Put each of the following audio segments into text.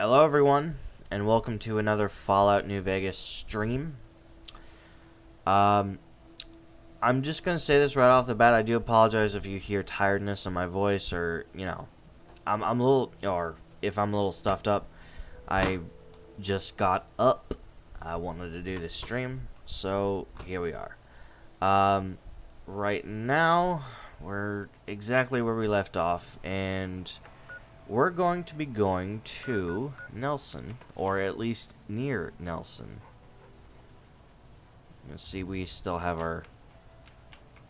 Hello everyone, and welcome to another Fallout New Vegas stream. I'm just gonna say this right off the bat. I do apologize if you hear tiredness in my voice, or I'm a little, or if I'm a little stuffed up. I just got up. I wanted to do this stream, so here we are. Right now we're exactly where we left off, and we're going to be going to Nelson, or at least near Nelson. You see, we still have our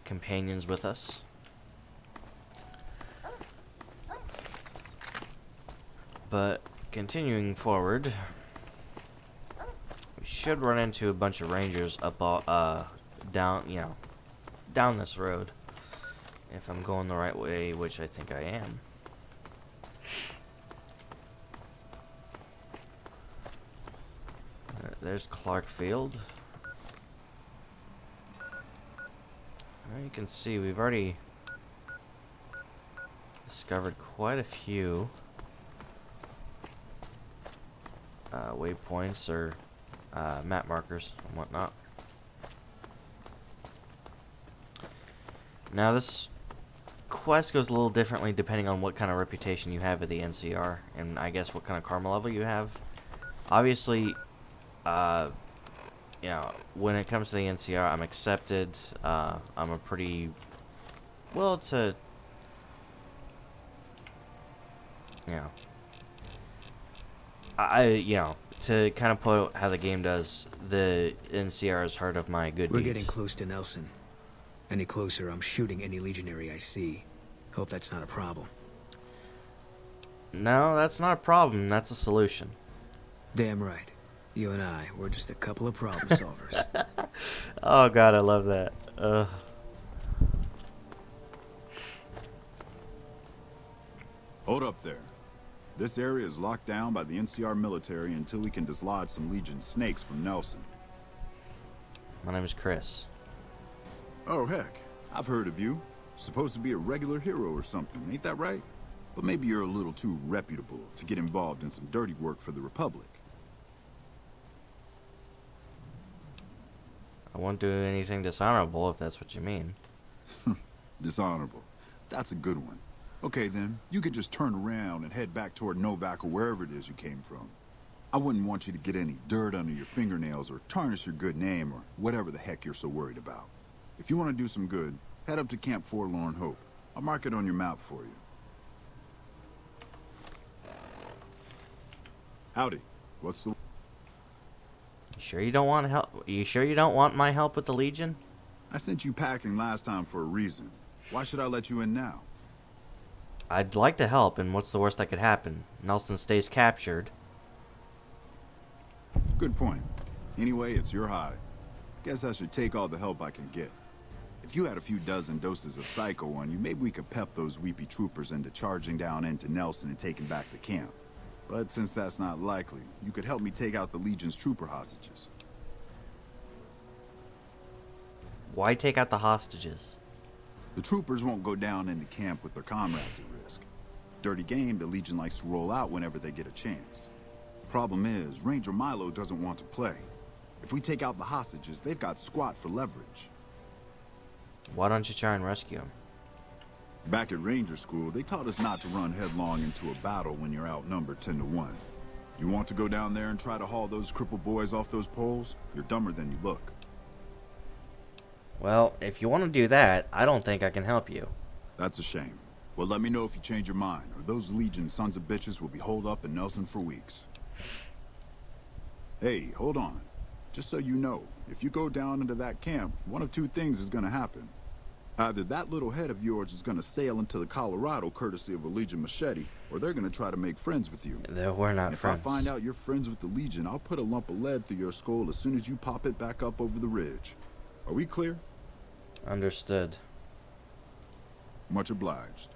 companions with us. But continuing forward, we should run into a bunch of rangers up, down this road. If I'm going the right way, which I think I am. There's Clark Field. You can see we've already discovered quite a few waypoints or map markers and whatnot. Now this quest goes a little differently depending on what kind of reputation you have at the NCR, and I guess what kind of karma level you have. Obviously, when it comes to the NCR, I'm accepted. I'm a pretty to to kind of put out how the game does, the NCR has heard of my good deeds. We're getting close to Nelson. Any closer, I'm shooting any legionary I see. Hope that's not a problem. No, that's not a problem. That's a solution. Damn right. You and I, we're just a couple of problem solvers. Oh god, I love that. Hold up there. This area is locked down by the NCR military until we can dislodge some Legion snakes from Nelson. My name is Chris. Oh heck, I've heard of you. Supposed to be a regular hero or something, ain't that right? But maybe you're a little too reputable to get involved in some dirty work for the Republic. I won't do anything dishonorable, if that's what you mean. Dishonorable. That's a good one. Okay then, you could just turn around and head back toward Novak or wherever it is you came from. I wouldn't want you to get any dirt under your fingernails or tarnish your good name or whatever the heck you're so worried about. If you want to do some good, head up to Camp Forlorn Hope. I'll mark it on your map for you. Howdy. What's the... You sure you don't want help? You sure you don't want my help with the Legion? I sent you packing last time for a reason. Why should I let you in now? I'd like to help, and what's the worst that could happen? Nelson stays captured. Good point. Anyway, it's your hide. Guess I should take all the help I can get. If you had a few dozen doses of Psycho on you, maybe we could pep those weepy troopers into charging down into Nelson and taking back the camp. But since that's not likely, you could help me take out the Legion's trooper hostages. Why take out the hostages? The troopers won't go down into camp with their comrades at risk. Dirty game the Legion likes to roll out whenever they get a chance. Problem is, Ranger Milo doesn't want to play. If we take out the hostages, they've got squat for leverage. Why don't you try and rescue him? Back at Ranger School, they taught us not to run headlong into a battle when you're outnumbered 10 to 1. You want to go down there and try to haul those crippled boys off those poles? You're dumber than you look. Well, if you want to do that, I don't think I can help you. That's a shame. Well, let me know if you change your mind, or those Legion sons of bitches will be holed up in Nelson for weeks. Hey, hold on. Just so you know, if you go down into that camp, one of two things is gonna happen. Either that little head of yours is gonna sail into the Colorado courtesy of a Legion machete, or they're gonna try to make friends with you. We're not and friends. If I find out you're friends with the Legion, I'll put a lump of lead through your skull as soon as you pop it back up over the ridge. Are we clear? Understood. Much obliged.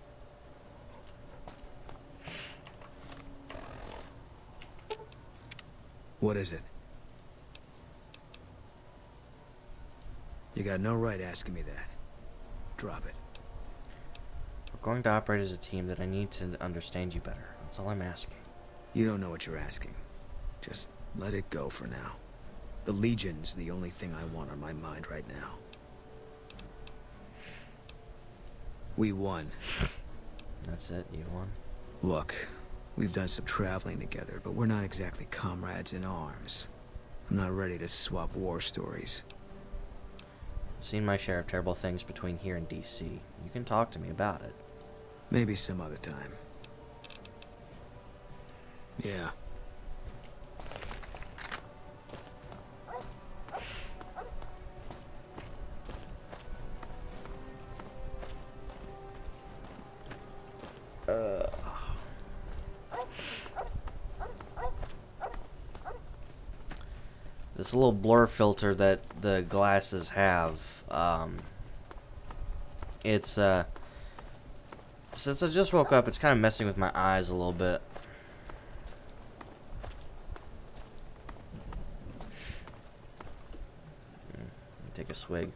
What is it? You got no right asking me that. Drop it. We're going to operate as a team that I need to understand you better. That's all I'm asking. You don't know what you're asking. Just let it go for now. The Legion's the only thing I want on my mind right now. We won. That's it, you won. Look, we've done some traveling together, but we're not exactly comrades in arms. I'm not ready to swap war stories. I've seen my share of terrible things between here and DC. You can talk to me about it. Maybe some other time. Yeah. This little blur filter that the glasses have, it's, since I just woke up, it's kind of messing with my eyes a little bit. Let me take a swig.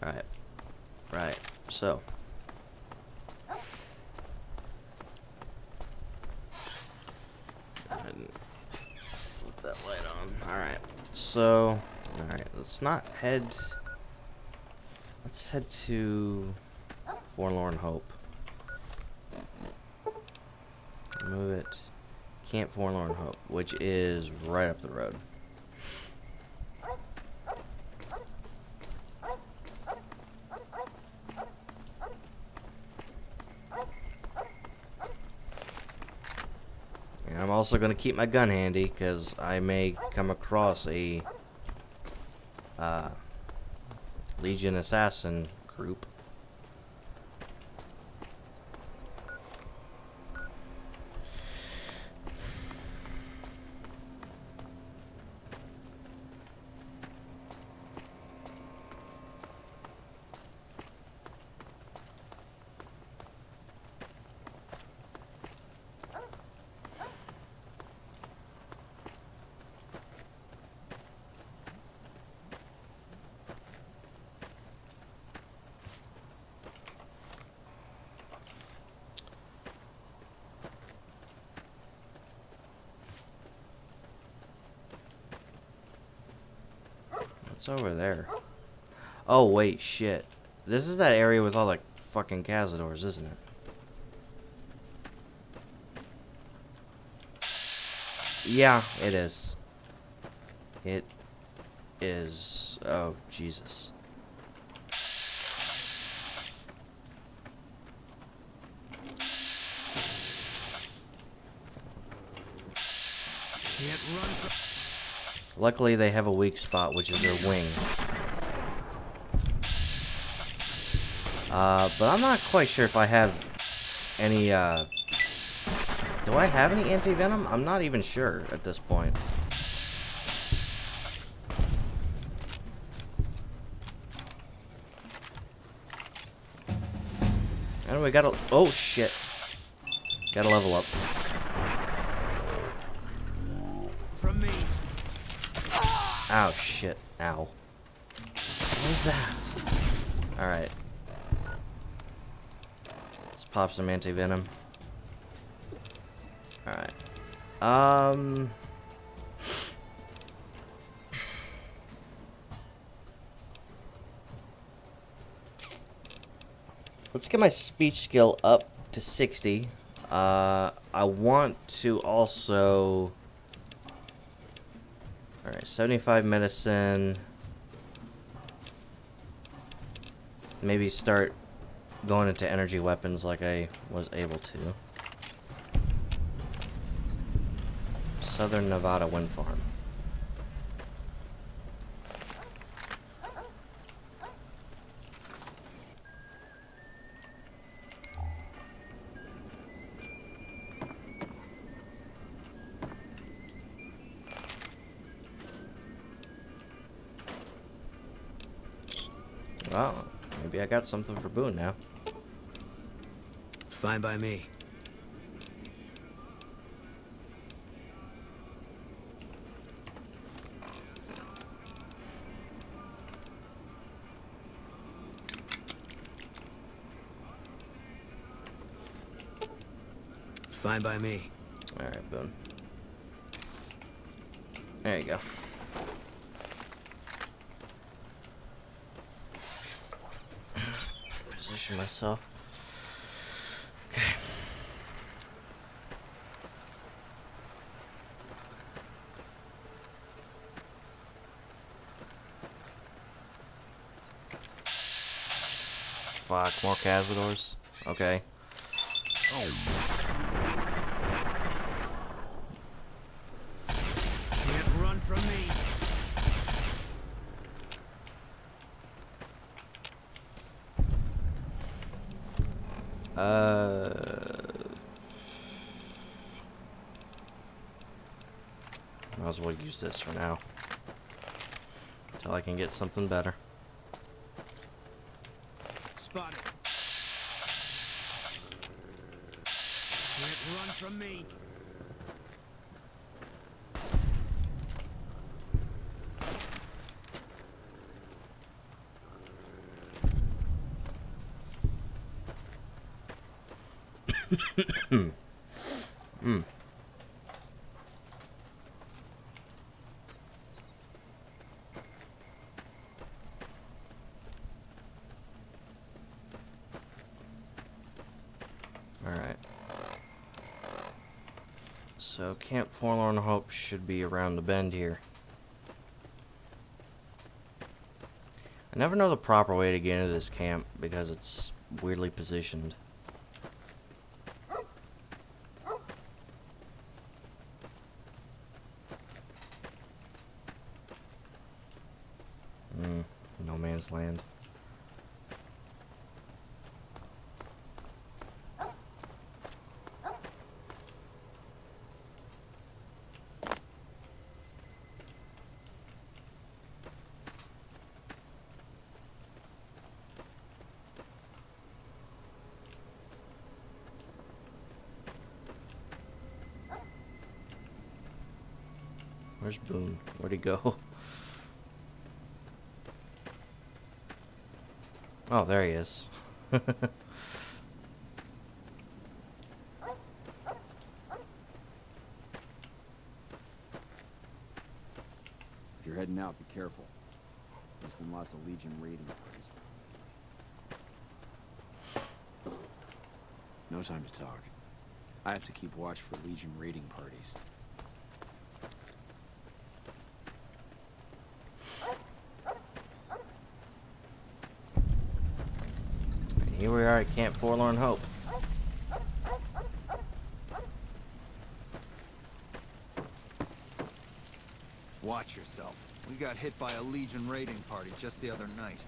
Alright. Right. So. Go ahead and flip that light on. Alright. So. Alright. Let's not head. Let's head to Forlorn Hope. Move it. Camp Forlorn Hope, which is right up the road. And I'm also going to keep my gun handy because I may come across a Legion assassin group. What's over there? Oh, wait, shit. This is that area with all the fucking Cazadors, isn't it? Yeah, it is. It is. Oh, Jesus. Can't run from... Luckily, they have a weak spot, which is their wing. But I'm not quite sure if I have any, do I have any anti-venom? I'm not even sure at this point. Anyway, gotta... Oh, shit. Gotta level up. From me. Ow, shit. Ow. What was that? Alright. Let's pop some anti-venom. Alright. Let's get my speech skill up to 60. I want to also... Alright, 75 medicine. Maybe start going into energy weapons like I was able to. Southern Nevada Wind Farm. Well, maybe I got something for Boone now. Fine by me. Fine by me. Alright, boom. There you go. Position myself. Okay. Fuck, more Cazadors? Okay. Can't run from me. Might as well use this for now. Until I can get something better. Spotted. Can't run from me. Alright. So, Camp Forlorn Hope should be around the bend here. I never know the proper way to get into this camp because it's weirdly positioned. No man's land. Where's Boone? Where'd he go? Oh, there he is. If you're heading out, be careful. There's been lots of Legion raiding parties. No time to talk. I have to keep watch for Legion raiding parties. Here we are at Camp Forlorn Hope. Watch yourself. We got hit by a Legion raiding party just the other night.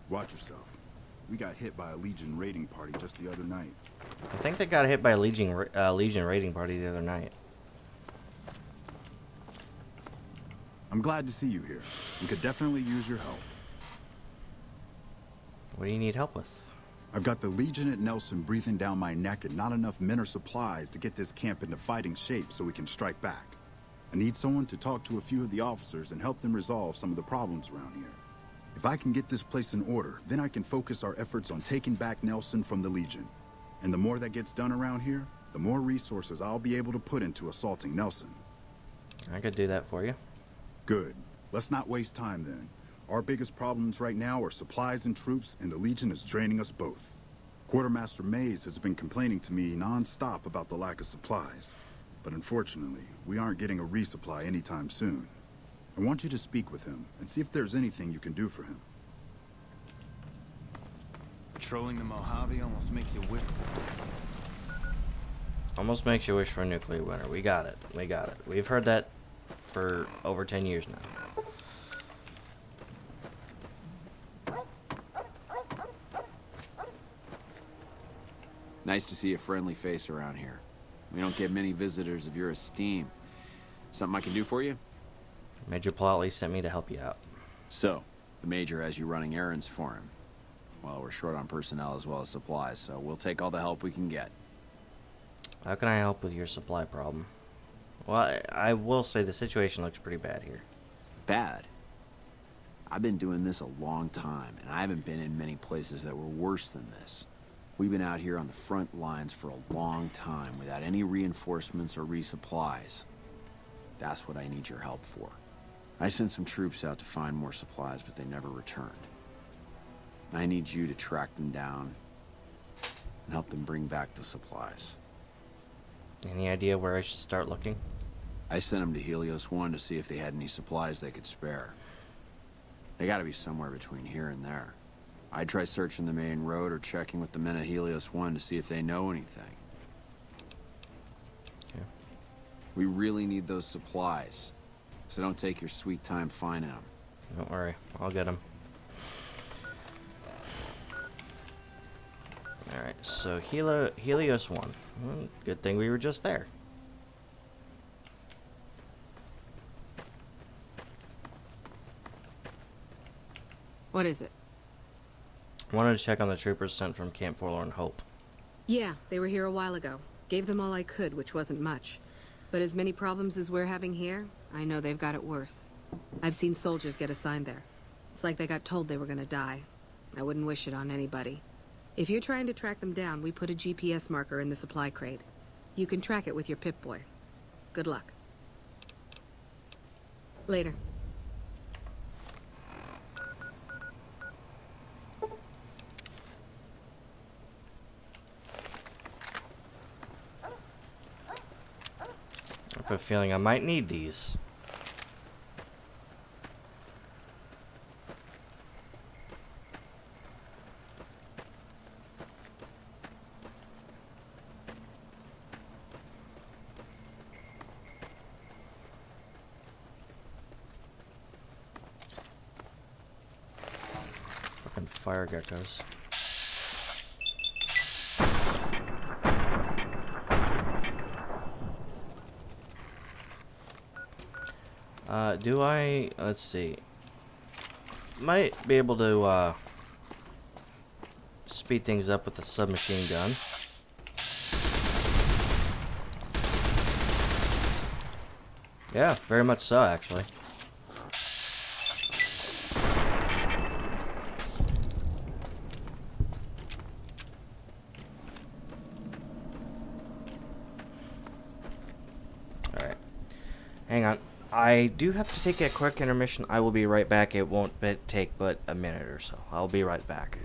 Watch yourself. We got hit by a Legion raiding party just the other night. I think they got hit by a Legion raiding party the other night. I'm glad to see you here. We could definitely use your help. What do you need help with? I've got the Legion at Nelson breathing down my neck and not enough men or supplies to get this camp into fighting shape so we can strike back. I need someone to talk to a few of the officers and help them resolve some of the problems around here. If I can get this place in order, then I can focus our efforts on taking back Nelson from the Legion. And the more that gets done around here, the more resources I'll be able to put into assaulting Nelson. I could do that for you. Good. Let's not waste time then. Our biggest problems right now are supplies and troops, and the Legion is draining us both. Quartermaster Mays has been complaining to me non-stop about the lack of supplies. But unfortunately, we aren't getting a resupply anytime soon. I want you to speak with him and see if there's anything you can do for him. Patrolling the Mojave almost makes you wish. Almost makes you wish for a nuclear winter. We got it. We got it. We've heard that for over 10 years now. Nice to see a friendly face around here. We don't get many visitors of your esteem. Something I can do for you? Major Plotley sent me to help you out. So, the Major has you running errands for him. Well, we're short on personnel as well as supplies, so we'll take all the help we can get. How can I help with your supply problem? Well, I will say the situation looks pretty bad here. Bad? I've been doing this a long time, and I haven't been in many places that were worse than this. We've been out here on the front lines for a long time without any reinforcements or resupplies. That's what I need your help for. I sent some troops out to find more supplies, but they never returned. I need you to track them down and help them bring back the supplies. Any idea where I should start looking? I sent them to Helios 1 to see if they had any supplies they could spare. They gotta be somewhere between here and there. I'd try searching the main road or checking with the men at Helios 1 to see if they know anything. Okay. We really need those supplies, so don't take your sweet time finding them. Don't worry, I'll get them. Alright, so Helios 1. Well, good thing we were just there. What is it? Wanted to check on the troopers sent from Camp Forlorn Hope. Yeah, they were here a while ago. Gave them all I could, which wasn't much. But as many problems as we're having here, I know they've got it worse. I've seen soldiers get assigned there. It's like they got told they were gonna die. I wouldn't wish it on anybody. If you're trying to track them down, we put a GPS marker in the supply crate. You can track it with your Pip-Boy. Good luck. Later. I have a feeling I might need these. Fucking fire geckos. Let's see. Might be able to, speed things up with the submachine gun. Yeah, very much so, actually. Alright. Hang on. I do have to take a quick intermission. I will be right back. It won't take but a minute or so. I'll be right back.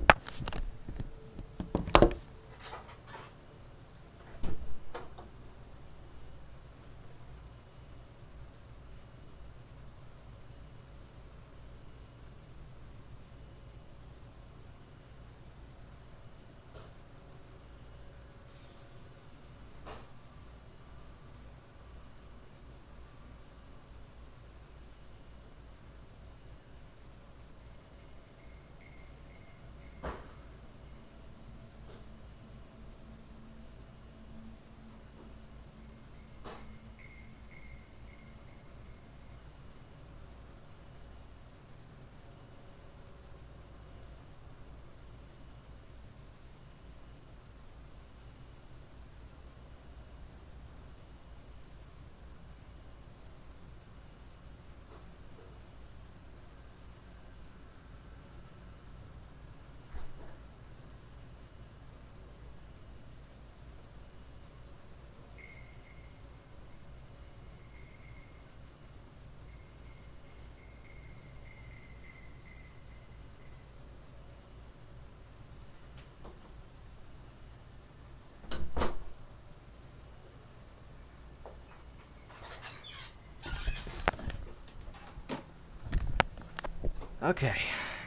Okay,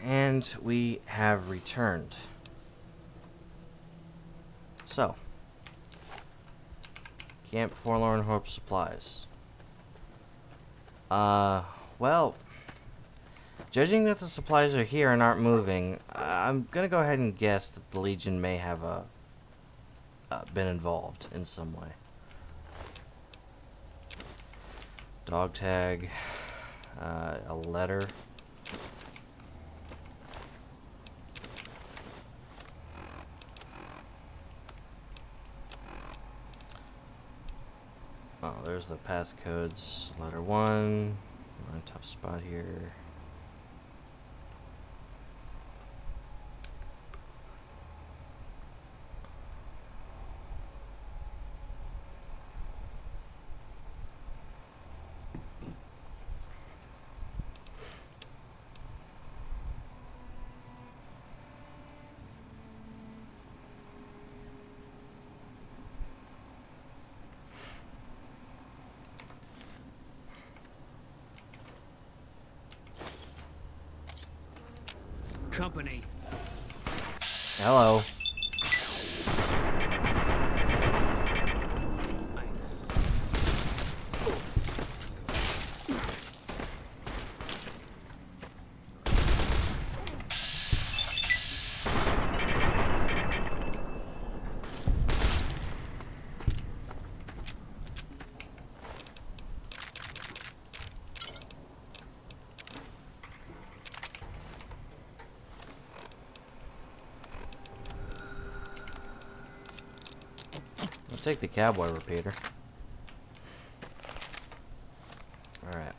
and we have returned. So, Camp Forlorn Hope supplies. Well, judging that the supplies are here and aren't moving, I'm gonna go ahead and guess that the Legion may have been involved in some way. Dog tag, a letter. Oh, there's the passcodes. Letter 1. A tough spot here. Company. Hello. I'll take the cowboy repeater. Alright.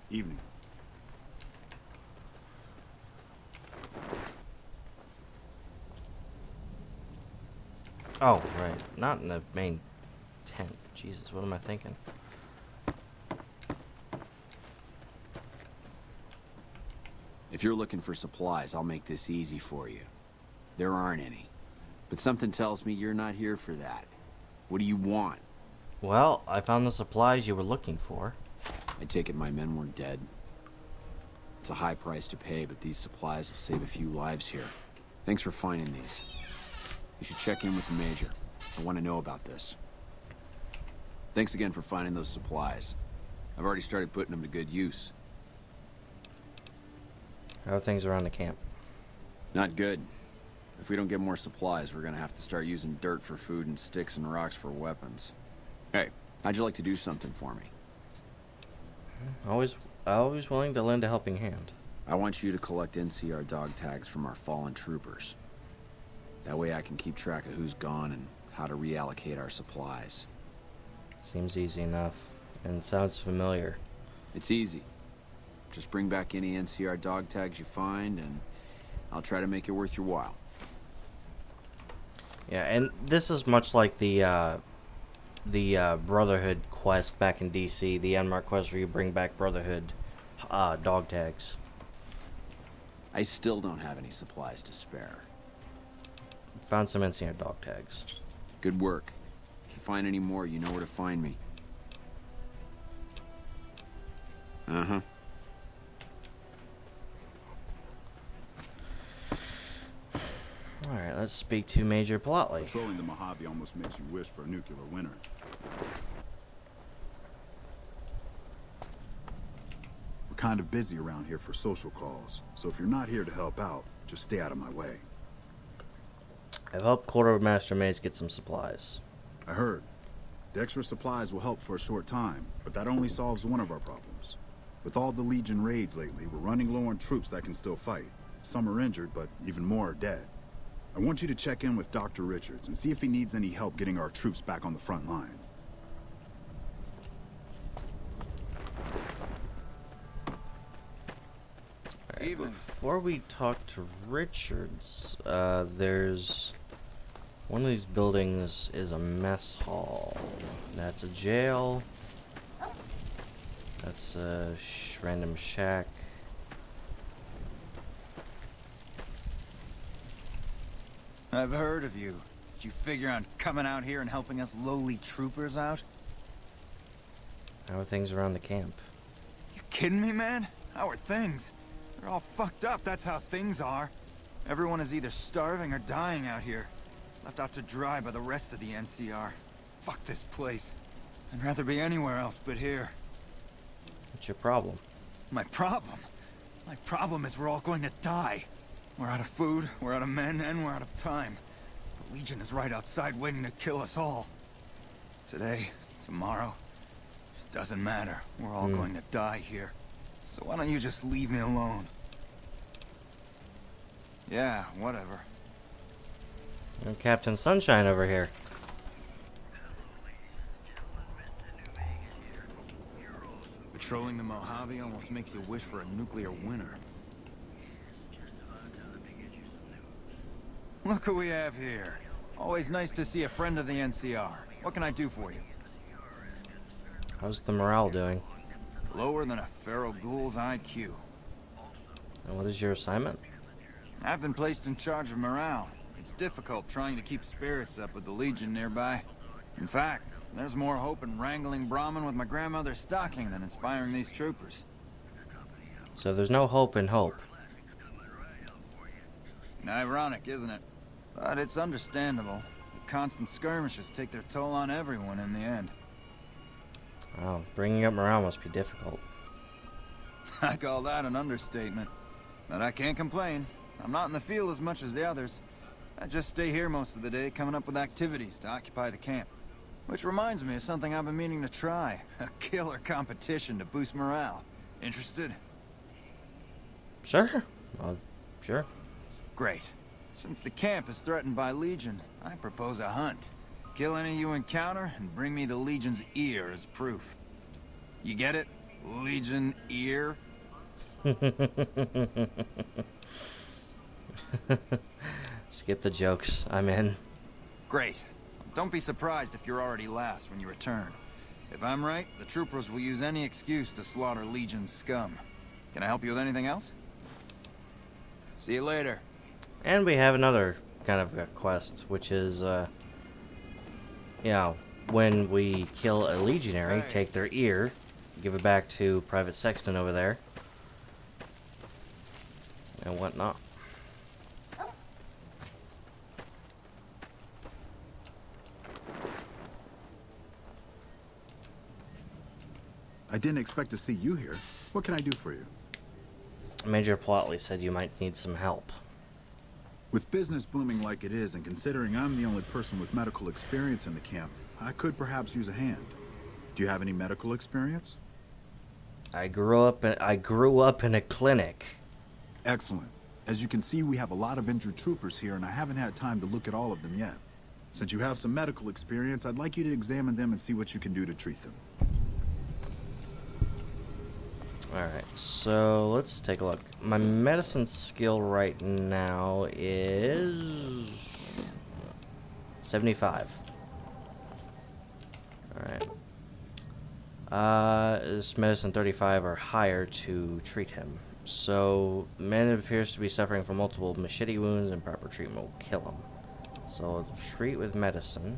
Evening. Oh, right. Not in the main tent. Jesus, what am I thinking? If you're looking for supplies, I'll make this easy for you. There aren't any. But something tells me you're not here for that. What do you want? Well, I found the supplies you were looking for. I take it my men weren't dead. It's a high price to pay, but these supplies will save a few lives here. Thanks for finding these. You should check in with the Major. I want to know about this. Thanks again for finding those supplies. I've already started putting them to good use. How are things around the camp? Not good. If we don't get more supplies, we're gonna have to start using dirt for food and sticks and rocks for weapons. Hey, how'd you like to do something for me? Always willing to lend a helping hand. I want you to collect NCR dog tags from our fallen troopers. That way I can keep track of who's gone and how to reallocate our supplies. Seems easy enough, and sounds familiar. It's easy. Just bring back any NCR dog tags you find, and I'll try to make it worth your while. Yeah, and this is much like the Brotherhood quest back in DC, the Unmarked quest where you bring back Brotherhood dog tags. I still don't have any supplies to spare. Found some NCR dog tags. Good work. If you find any more, you know where to find me. Uh-huh. Alright, let's speak to Major Plotley. Patrolling the Mojave almost makes you wish for a nuclear winter. We're kind of busy around here for social calls, so if you're not here to help out, just stay out of my way. I've helped Quartermaster Mace get some supplies. I heard. The extra supplies will help for a short time, but that only solves one of our problems. With all the Legion raids lately, we're running low on troops that can still fight. Some are injured, but even more are dead. I want you to check in with Dr. Richards and see if he needs any help getting our troops back on the front line. Right, before we talk to Richards, there's one of these buildings is a mess hall. That's a jail. That's a random shack. I've heard of you. Did you figure on coming out here and helping us lowly troopers out? How are things around the camp? You kidding me, man? How are things? They're all fucked up, that's how things are. Everyone is either starving or dying out here. Left out to dry by the rest of the NCR. Fuck this place. I'd rather be anywhere else but here. What's your problem? My problem? My problem is we're all going to die. We're out of food, we're out of men, and we're out of time. The Legion is right outside waiting to kill us all. Today, tomorrow, it doesn't matter. We're all going to die here. So why don't you just leave me alone? Yeah, whatever. And Captain Sunshine over here. Patrolling the Mojave almost makes you wish for a nuclear winter. Look who we have here. Always nice to see a friend of the NCR. What can I do for you? How's the morale doing? Lower than a feral ghoul's IQ. And what is your assignment? I've been placed in charge of morale. It's difficult trying to keep spirits up with the Legion nearby. In fact, there's more hope in wrangling Brahmin with my grandmother's stocking than inspiring these troopers. So there's no hope in hope. Ironic, isn't it? But it's understandable. The constant skirmishes take their toll on everyone in the end. Oh, bringing up morale must be difficult. I call that an understatement. But I can't complain. I'm not in the field as much as the others. I just stay here most of the day, coming up with activities to occupy the camp. Which reminds me of something I've been meaning to try. A killer competition to boost morale. Interested? Sure. Sure. Great. Since the camp is threatened by Legion, I propose a hunt. Kill any you encounter, and bring me the Legion's ear as proof. You get it? Legion ear? Skip the jokes. I'm in. Great. Don't be surprised if you're already last when you return. If I'm right, the troopers will use any excuse to slaughter Legion's scum. Can I help you with anything else? See you later. And we have another kind of a quest, which is, when we kill a legionary, take their ear, give it back to Private Sexton over there, and whatnot. I didn't expect to see you here. What can I do for you? Major Plotley said you might need some help. With business booming like it is, and considering I'm the only person with medical experience in the camp, I could perhaps use a hand. Do you have any medical experience? I grew up in a clinic. Excellent. As you can see, we have a lot of injured troopers here, and I haven't had time to look at all of them yet. Since you have some medical experience, I'd like you to examine them and see what you can do to treat them. Alright, so let's take a look. My medicine skill right now is 75. Alright. Is medicine 35 or higher to treat him. So, man appears to be suffering from multiple machete wounds, and proper treatment will kill him. So, treat with medicine.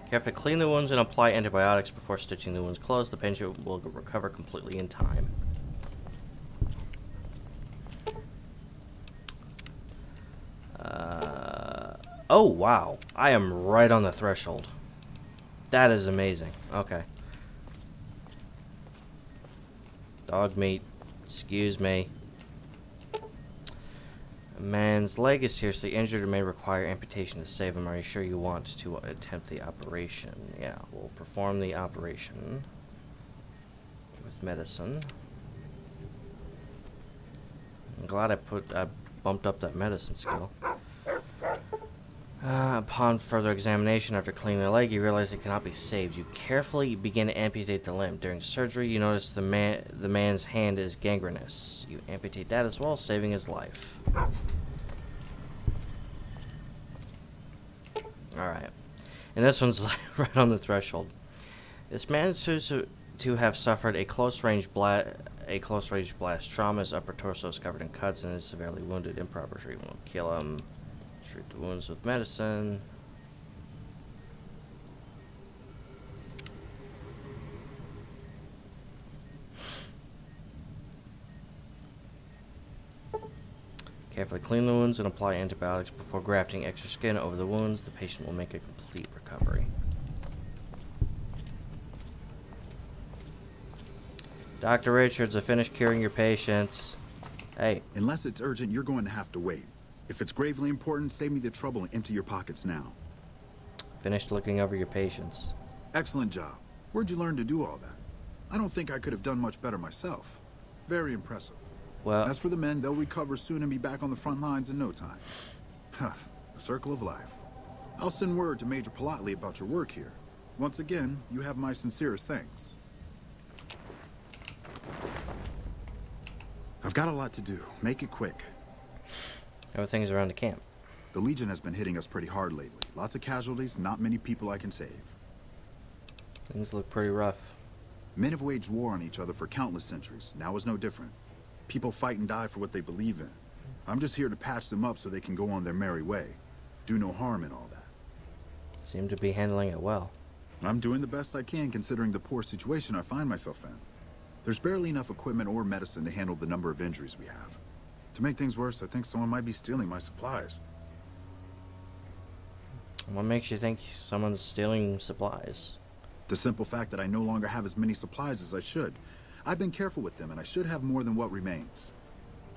Carefully clean the wounds and apply antibiotics before stitching the wounds closed. The patient will recover completely in time. Oh, wow. I am right on the threshold. That is amazing. Okay. Dog meat. Excuse me. A man's leg is seriously injured and may require amputation to save him. Are you sure you want to attempt the operation? Yeah, we'll perform the operation with medicine. I'm glad I bumped up that medicine skill. Upon further examination, after cleaning the leg, you realize it cannot be saved. You carefully begin to amputate the limb. During surgery, you notice the man's hand is gangrenous. You amputate that as well, saving his life. Alright. And this one's right on the threshold. This man seems to have suffered a close-range blast trauma. His upper torso is covered in cuts and is severely wounded. Improper treatment will kill him. Treat the wounds with medicine. Carefully clean the wounds and apply antibiotics before grafting extra skin over the wounds. The patient will make a complete recovery. Dr. Richards, I finished curing your patients. Hey. Unless it's urgent, you're going to have to wait. If it's gravely important, save me the trouble and empty your pockets now. Finished looking over your patients. Excellent job. Where'd you learn to do all that? I don't think I could have done much better myself. Very impressive. Well, As for the men, they'll recover soon and be back on the front lines in no time. Huh, the circle of life. I'll send word to Major Politely about your work here. Once again, you have my sincerest thanks. I've got a lot to do. Make it quick. how are things around the camp? The Legion has been hitting us pretty hard lately. Lots of casualties, not many people I can save. Things look pretty rough. Men have waged war on each other for countless centuries. Now is no different. People fight and die for what they believe in. I'm just here to patch them up so they can go on their merry way. Do no harm in all that. Seem to be handling it well. I'm doing the best I can considering the poor situation I find myself in. There's barely enough equipment or medicine to handle the number of injuries we have. To make things worse, I think someone might be stealing my supplies. What makes you think someone's stealing supplies? The simple fact that I no longer have as many supplies as I should. I've been careful with them and I should have more than what remains.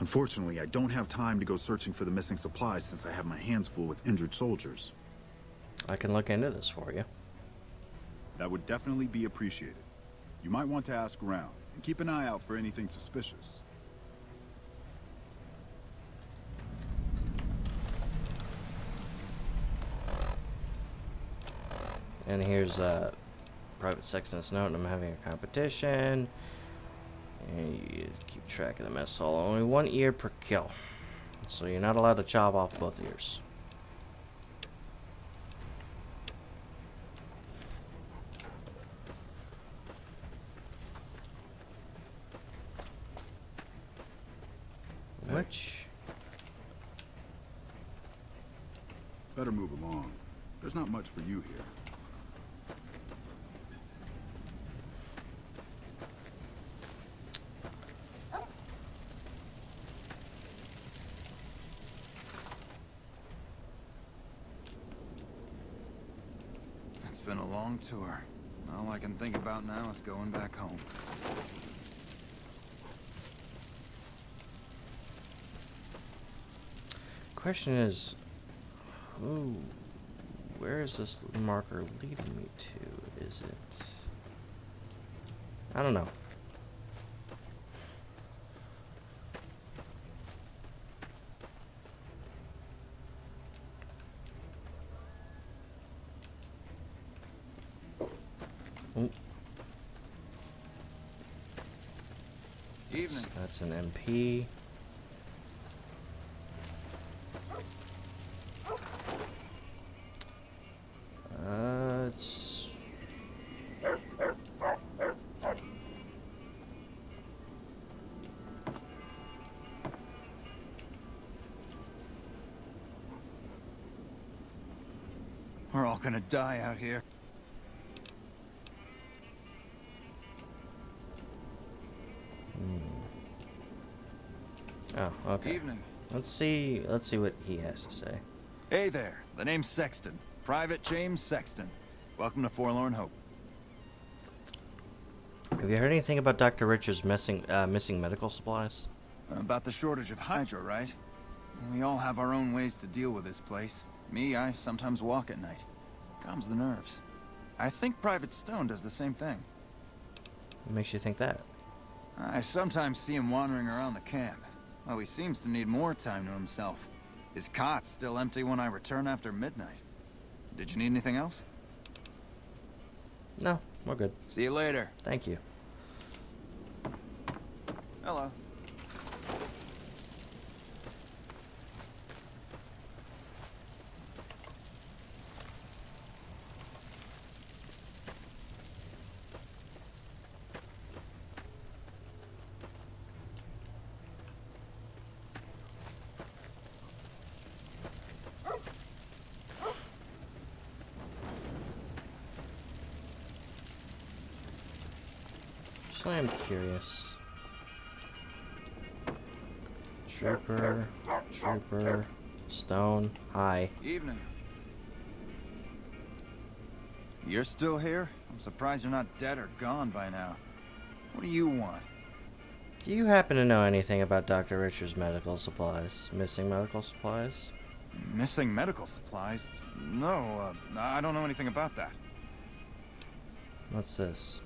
Unfortunately, I don't have time to go searching for the missing supplies since I have my hands full with injured soldiers. I can look into this for you. That would definitely be appreciated. You might want to ask around and keep an eye out for anything suspicious. And here's Private Sexton's note. I'm having a competition. And you keep track of the mess hall. Only one ear per kill. So you're not allowed to chop off both ears. Which? Better move along. There's not much for you here. It's been a long tour. All I can think about now is going back home. Question is, where is this marker leading me to? Is it? I don't know. Ooh, Evening. that's an MP. It's We're all gonna die out here. oh, okay. Evening. Let's see what he has to say. Hey there. The name's Sexton. Private James Sexton. Welcome to Forlorn Hope. Have you heard anything about Dr. Richards missing medical supplies? About the shortage of Hydra, right? We all have our own ways to deal with this place. Me, I sometimes walk at night. Calms the nerves. I think Private Stone does the same thing. What makes you think that? I sometimes see him wandering around the camp. Well, he seems to need more time to himself. His cot's still empty when I return after midnight. Did you need anything else? No, we're good. See you later. Thank you. Hello. Actually, I'm curious. Trooper, Stone, hi. Evening. You're still here? I'm surprised you're not dead or gone by now. What do you want? Do you happen to know anything about Dr. Richards' medical supplies? Missing medical supplies? Missing medical supplies? No, I don't know anything about that. What's this?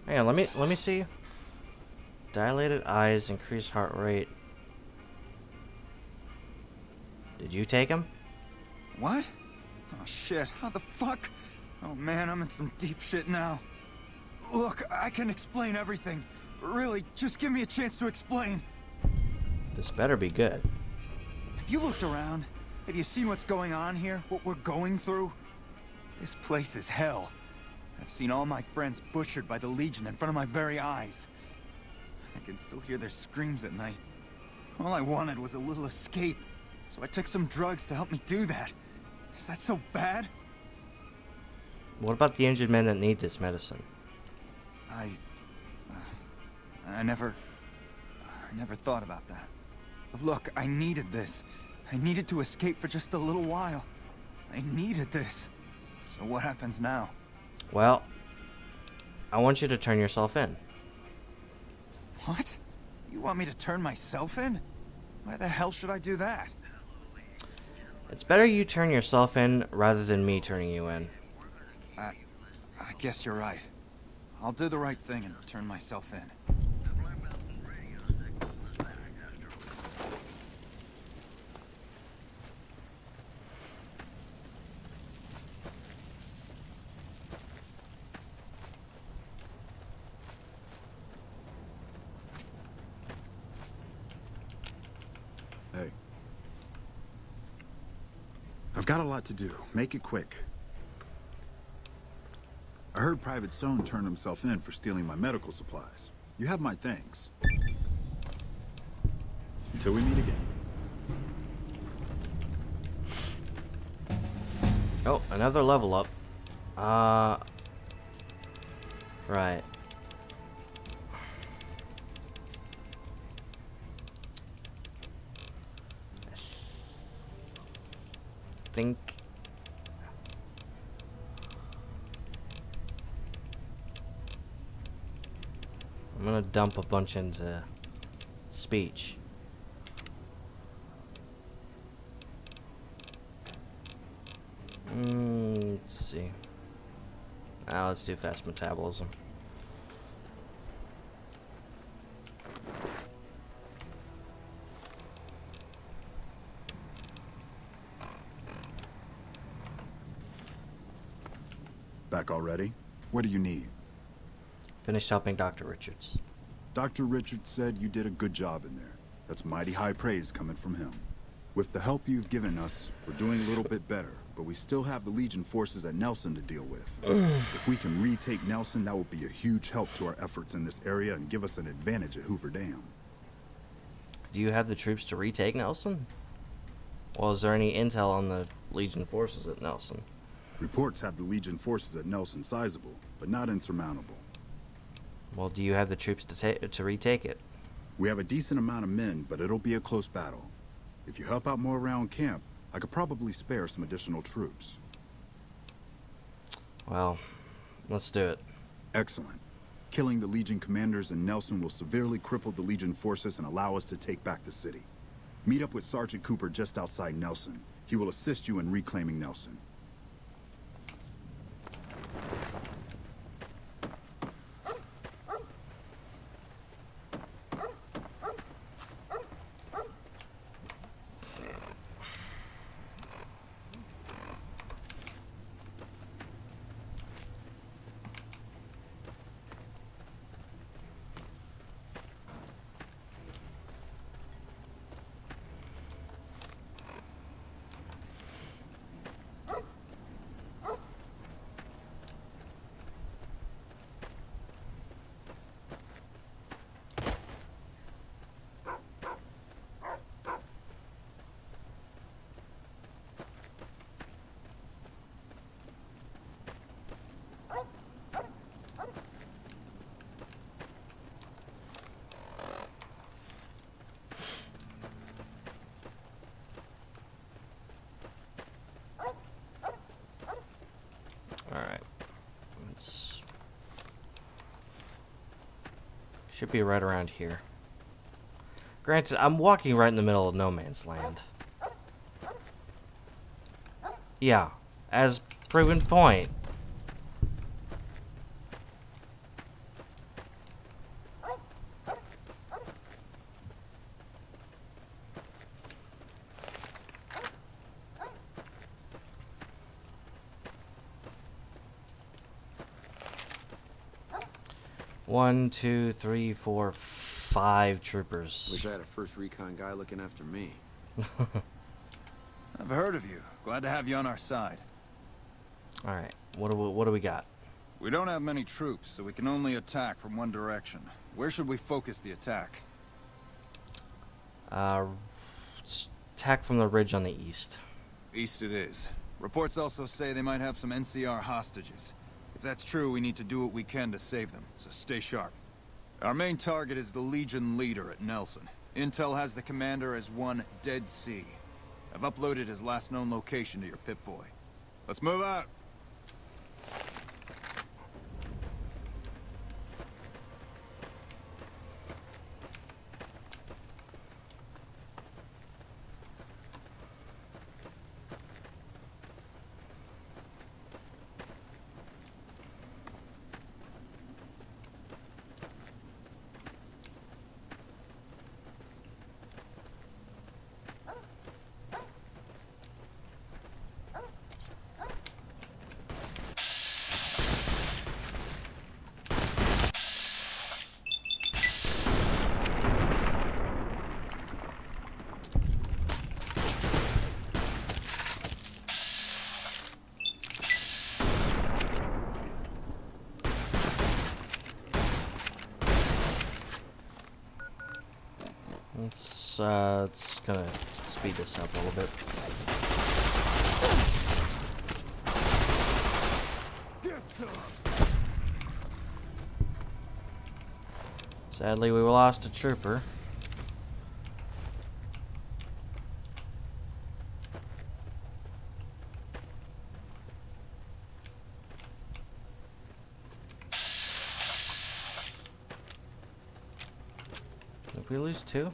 Hang on, let me see. Dilated eyes, increased heart rate. Did you take him? What? Oh shit, how the fuck? Oh man, I'm in some deep shit now. Look, I can explain everything. Really, just give me a chance to explain. This better be good. Have you looked around? Have you seen what's going on here? What we're going through? This place is hell. I've seen all my friends butchered by the Legion in front of my very eyes. I can still hear their screams at night. All I wanted was a little escape, so I took some drugs to help me do that. Is that so bad? What about the injured men that need this medicine? I never thought about that. But look, I needed this. I needed to escape for just a little while. I needed this. So what happens now? Well, I want you to turn yourself in. What? You want me to turn myself in? Why the hell should I do that? It's better you turn yourself in rather than me turning you in. I guess you're right. I'll do the right thing and turn myself in. Hey. I've got a lot to do. Make it quick. I heard Private Stone turned himself in for stealing my medical supplies. You have my thanks. Until we meet again. Oh, another level up. Right. Think. I'm gonna dump a bunch into speech. Let's see. Now let's do fast metabolism. Back already? What do you need? Finished helping Dr. Richards. Dr. Richards said you did a good job in there. That's mighty high praise coming from him. With the help you've given us, we're doing a little bit better, but we still have the Legion forces at Nelson to deal with. If we can retake Nelson, that will be a huge help to our efforts in this area and give us an advantage at Hoover Dam. Do you have the troops to retake Nelson? Well, is there any intel on the Legion forces at Nelson? Reports have the Legion forces at Nelson sizable, but not insurmountable. Well, do you have the troops to retake it? We have a decent amount of men, but it'll be a close battle. If you help out more around camp, I could probably spare some additional troops. Well, let's do it. Excellent. Killing the Legion commanders in Nelson will severely cripple the Legion forces and allow us to take back the city. Meet up with Sergeant Cooper just outside Nelson. He will assist you in reclaiming Nelson. Alright. Let's... Should be right around here. Granted, I'm walking right in the middle of no man's land. Yeah, as proven point. 1, 2, 3, 4, 5 troopers. Wish I had a first recon guy looking after me. I've heard of you. Glad to have you on our side. All right. What do we got? We don't have many troops, so we can only attack from one direction. Where should we focus the attack? Attack from the ridge on the east. East it is. Reports also say they might have some NCR hostages. If that's true, we need to do what we can to save them, so stay sharp. Our main target is the Legion leader at Nelson. Intel has the commander as one Dead Sea. I've uploaded his last known location to your Pip-Boy. Let's move out! It's gonna speed this up a little bit. Sadly, we lost a trooper. Did we lose 2?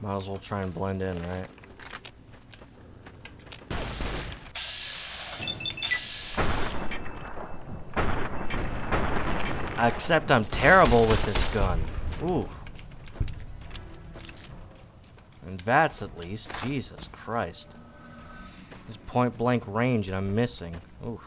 Might as well try and blend in, right? Except I'm terrible with this gun. Ooh. And that's at least. Jesus Christ. There's point blank range and I'm missing. Ooh.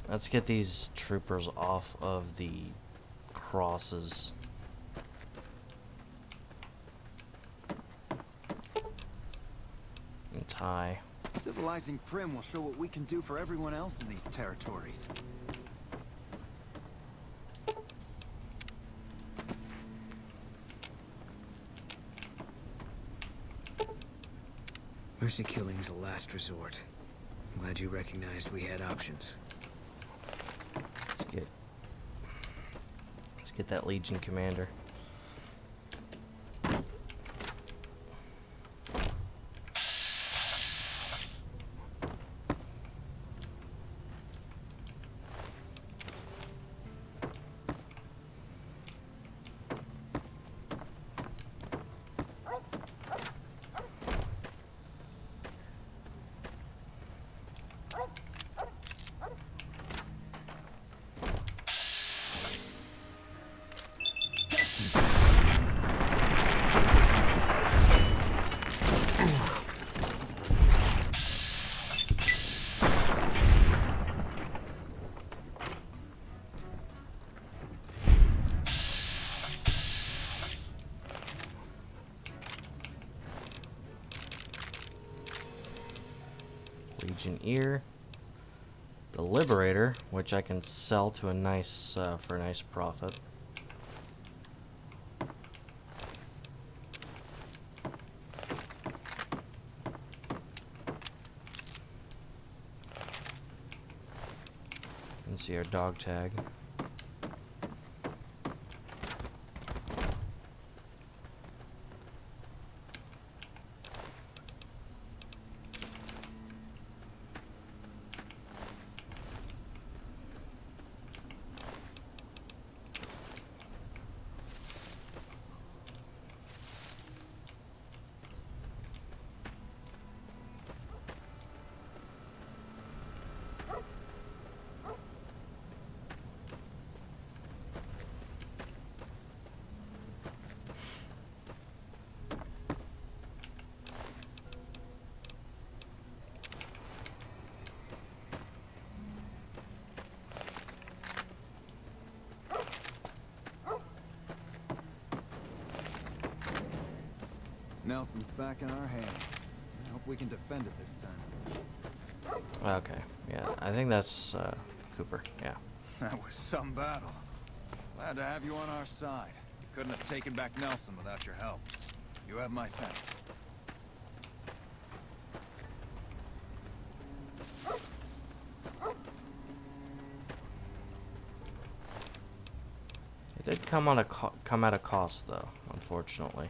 Let's get these troopers off of the crosses. And tie. Civilizing Prim will show what we can do for everyone else in these territories. Mercy killing's a last resort. Glad you recognized we had options. Let's get that Legion commander. Legion Ear, the Liberator, which I can sell to a nice for a nice profit. And see our dog tag. Nelson's back in our hands. I hope we can defend it this time. Okay, yeah, I think that's Cooper. Yeah. That was some battle. Glad to have you on our side. We couldn't have taken back Nelson without your help. You have my thanks. It did come at a cost, though, unfortunately.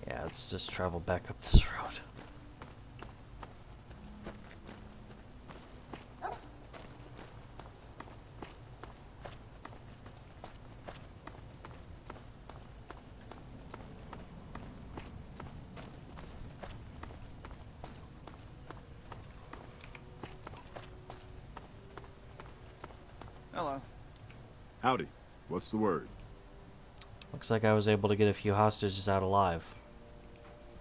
Yeah, let's just travel back up this road. Hello. Howdy. What's the word? Looks like I was able to get a few hostages out alive.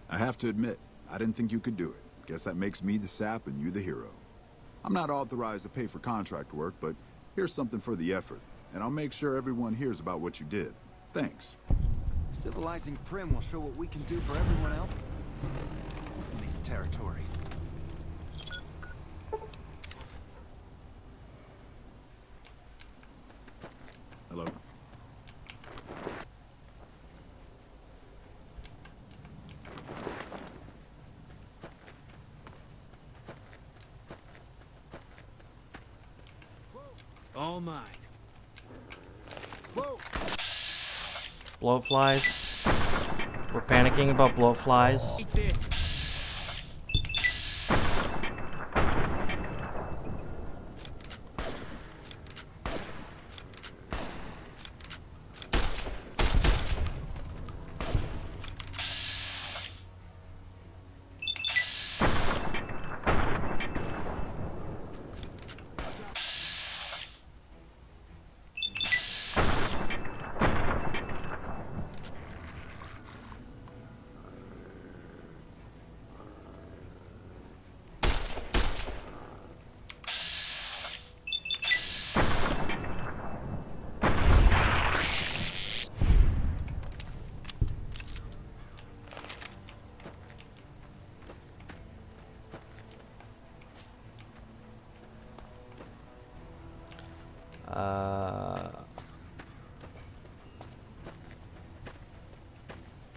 I have to admit, I didn't think you could do it. Guess that makes me the sap and you the hero. I'm not authorized to pay for contract work, but here's something for the effort, and I'll make sure everyone hears about what you did. Thanks. Civilizing Prim will show what we can do for everyone else in these territories. Hello? All mine. Whoa! Blowflies. We're panicking about blowflies. Eat this.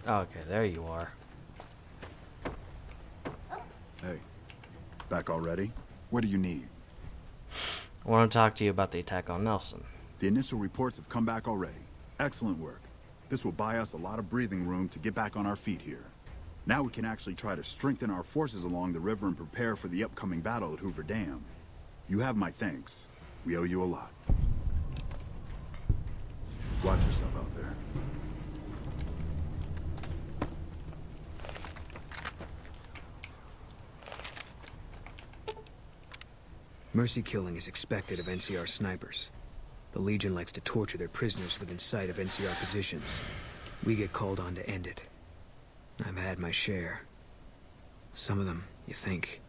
Okay, there you are. Hey, back already? What do you need? I want to talk to you about the attack on Nelson. The initial reports have come back already. Excellent work. This will buy us a lot of breathing room to get back on our feet here. Now we can actually try to strengthen our forces along the river and prepare for the upcoming battle at Hoover Dam. You have my thanks. We owe you a lot. Watch yourself out there. Mercy killing is expected of NCR snipers. The Legion likes to torture their prisoners within sight of NCR positions. We get called on to end it. I've had my share. Some of them, you think.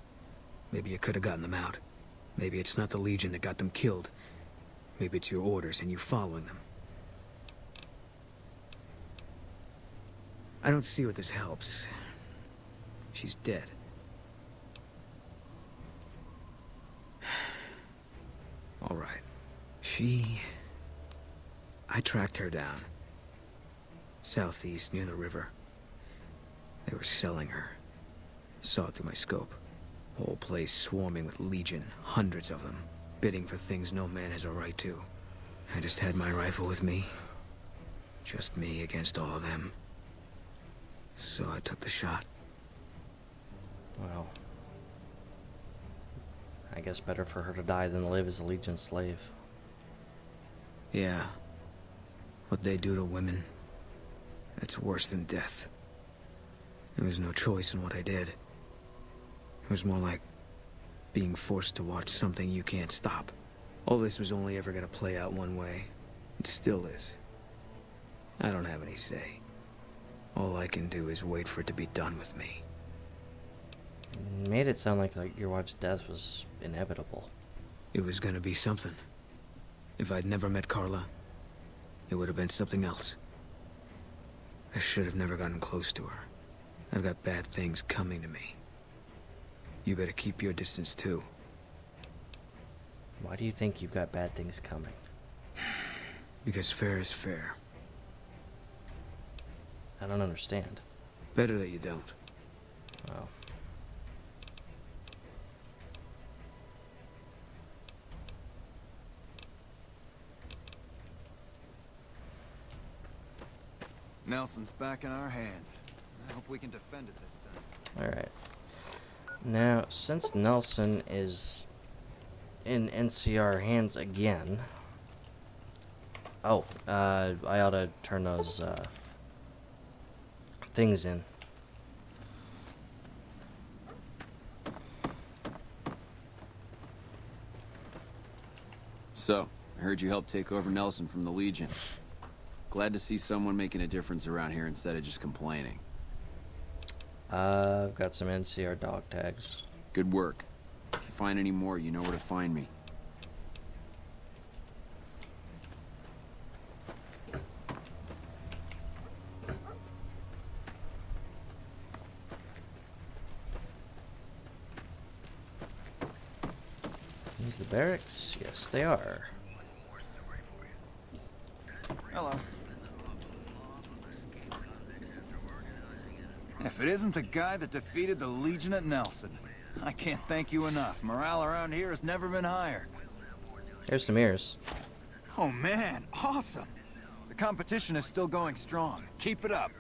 Maybe you could have gotten them out. Maybe it's not the Legion that got them killed. Maybe it's your orders and you following them. I don't see what this helps. She's dead. All right. I tracked her down. Southeast, near the river. They were selling her. Saw it through my scope. Whole place swarming with Legion, hundreds of them, bidding for things no man has a right to. I just had my rifle with me. Just me against all of them. So I took the shot. Well, I guess better for her to die than live as a Legion slave. Yeah. What they do to women, it's worse than death. There was no choice in what I did. It was more like being forced to watch something you can't stop. All this was only ever gonna play out one way. It still is. I don't have any say. All I can do is wait for it to be done with me. Made it sound like your wife's death was inevitable. It was gonna be something. If I'd never met Carla, it would have been something else. I should have never gotten close to her. I've got bad things coming to me. You better keep your distance too. Why do you think you've got bad things coming? Because fair is fair. I don't understand. Better that you don't. Well, Nelson's back in our hands. I hope we can defend it this time. alright. Now, since Nelson is in NCR hands again... Oh, I ought to turn those things in. So, I heard you helped take over Nelson from the Legion. Glad to see someone making a difference around here instead of just complaining. I've got some NCR dog tags. Good work. If you find any more, you know where to find me. These the barracks? Yes, they are. Hello. If it isn't the guy that defeated the Legion at Nelson, I can't thank you enough. Morale around here has never been higher. There's some ears. Oh man, awesome! The competition is still going strong. Keep it up.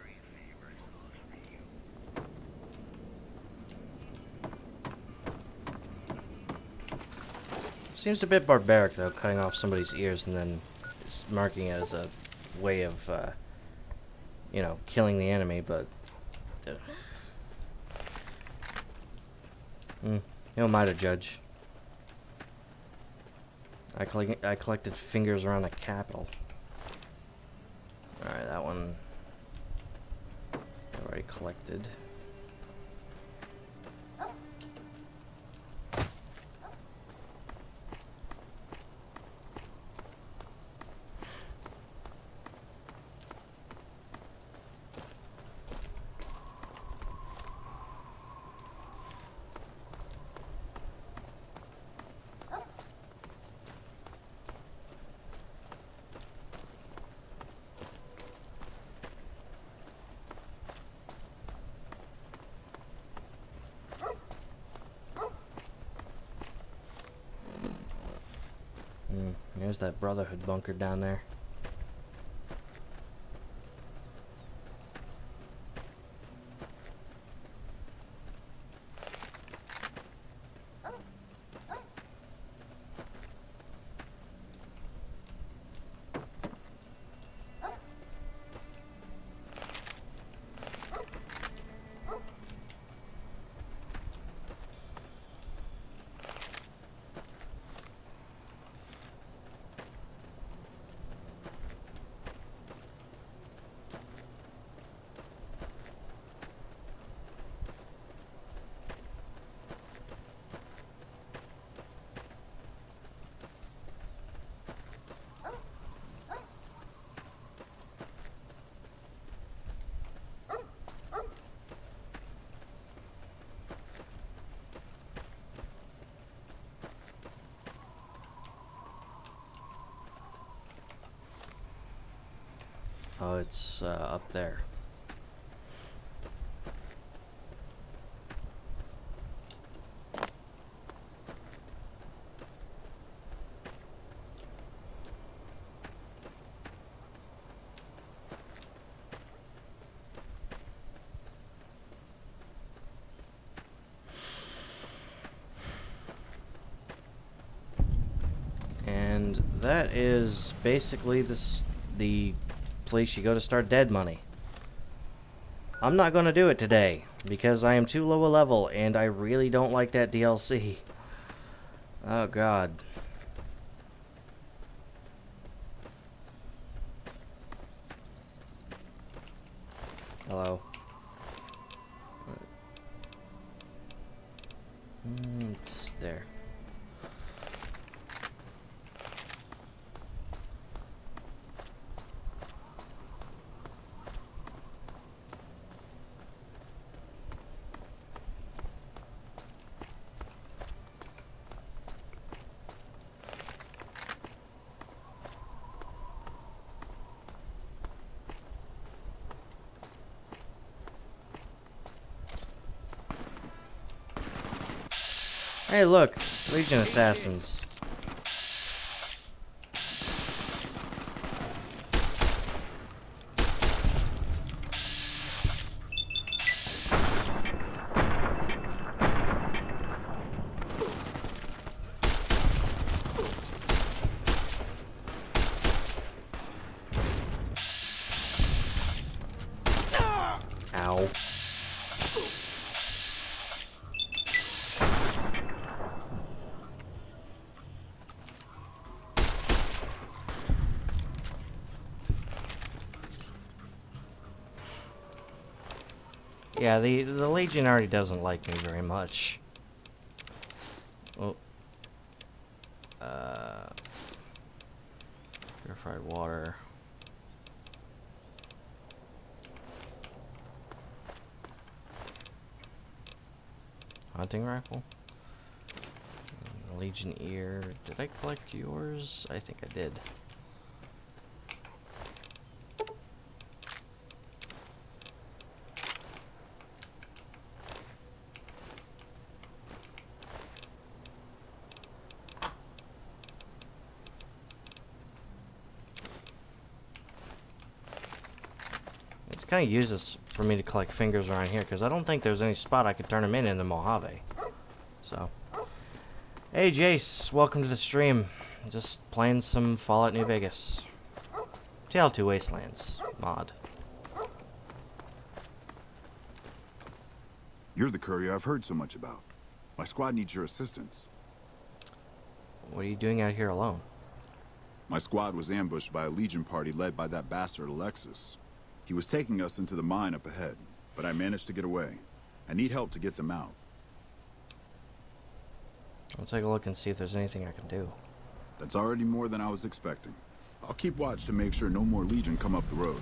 Seems a bit barbaric, though, cutting off somebody's ears and then marking it as a way of, you know, killing the enemy, but... who am I to judge? I collected fingers around a capital. Alright, that one... I already collected. There's that Brotherhood bunker down there. Oh, it's up there. And that is basically the place you go to start dead money. I'm not going to do it today because I am too low a level and I really don't like that DLC. Oh god. Hello. It's there. Hey, look, Legion Assassins. Ow. Yeah, the Legion already doesn't like me very much. Oh. Purified water. Hunting rifle. Legion ear. Did I collect yours? I think I did. kind of use this for me to collect fingers around here, because I don't think there's any spot I could turn them in the Mojave. So, hey Jace, welcome to the stream. Just playing some Fallout New Vegas. TL2 Wastelands mod. You're the courier I've heard so much about. My squad needs your assistance. What are you doing out here alone? My squad was ambushed by a Legion party led by that bastard Alexis. He was taking us into the mine up ahead, but I managed to get away. I need help to get them out. I'll take a look and see if there's anything I can do. That's already more than I was expecting. I'll keep watch to make sure no more Legion come up the road.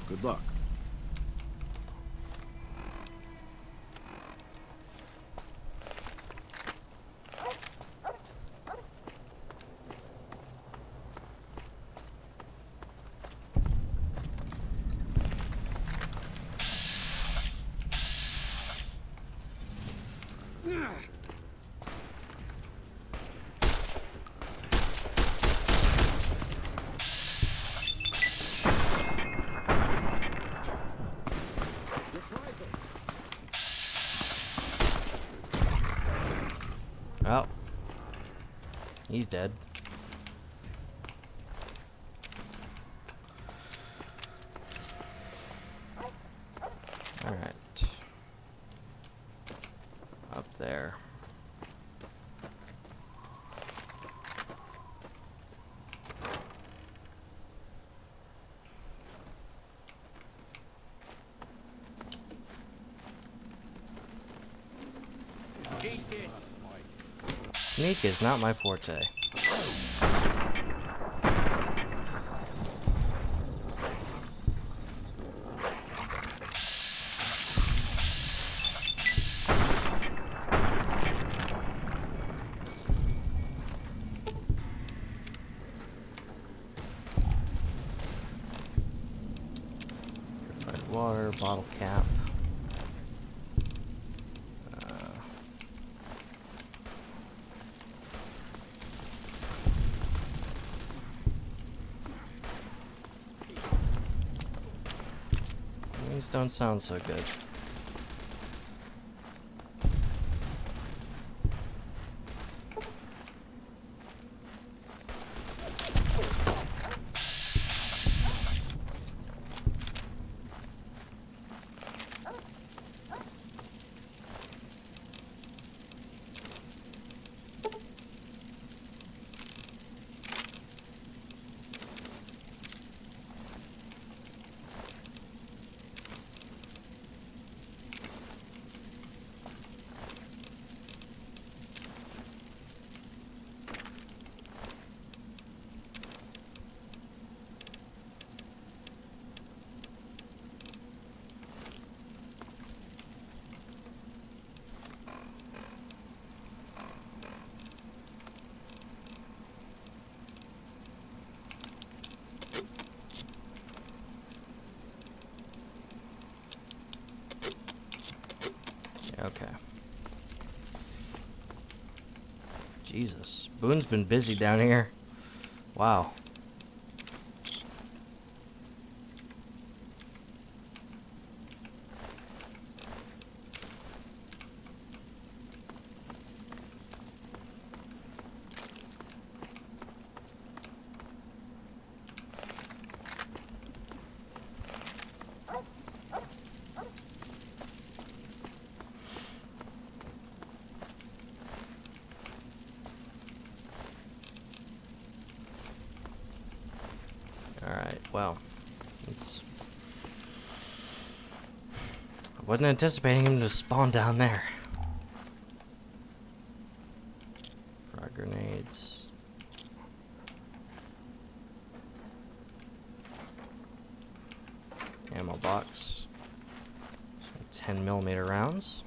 Good luck. Oh. He's dead. Alright. Up there. Sneak is not my forte. Purified water, bottle cap. These don't sound so good. Okay. Jesus. Boone's been busy down here. Wow. Alright, well, I wasn't anticipating him to spawn down there. Frog grenades. Ammo box. Some 10mm rounds.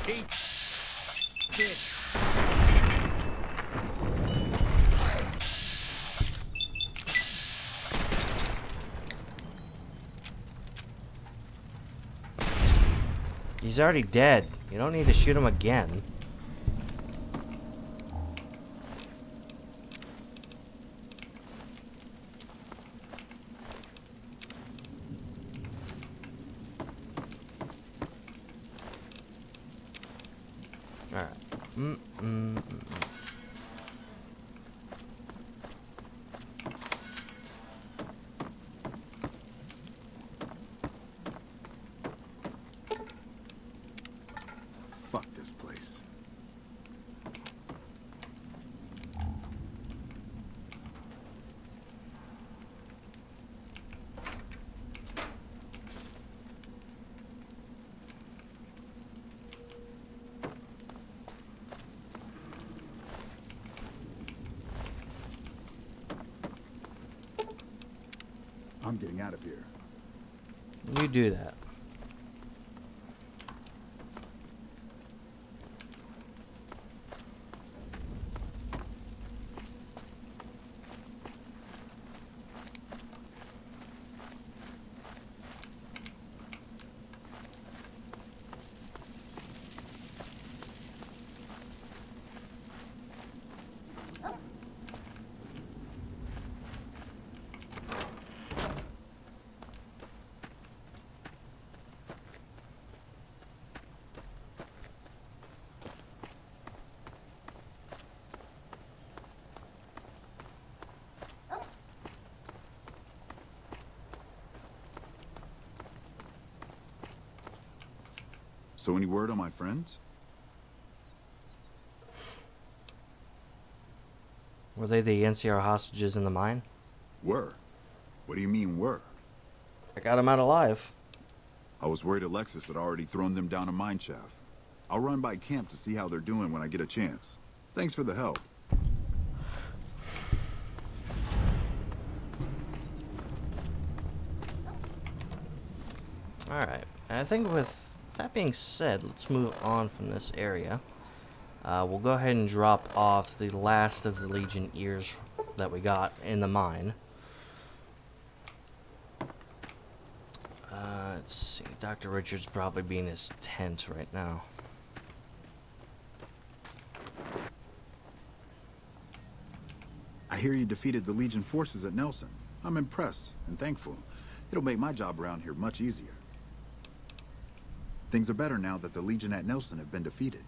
Eat this. He's already dead. You don't need to shoot him again. Alright. Fuck this place. I'm getting out of here. You do that. So any word on my friends? Were they the NCR hostages in the mine? Were? What do you mean were? I got him out alive. I was worried Alexis had already thrown them down a mine shaft. I'll run by camp to see how they're doing when I get a chance. Thanks for the help. Alright. I think with that being said, let's move on from this area. We'll go ahead and drop off the last of the Legion ears that we got in the mine. Let's see. Dr. Richards probably be in his tent right now. I hear you defeated the Legion forces at Nelson. I'm impressed and thankful. It'll make my job around here much easier. Things are better now that the Legion at Nelson have been defeated.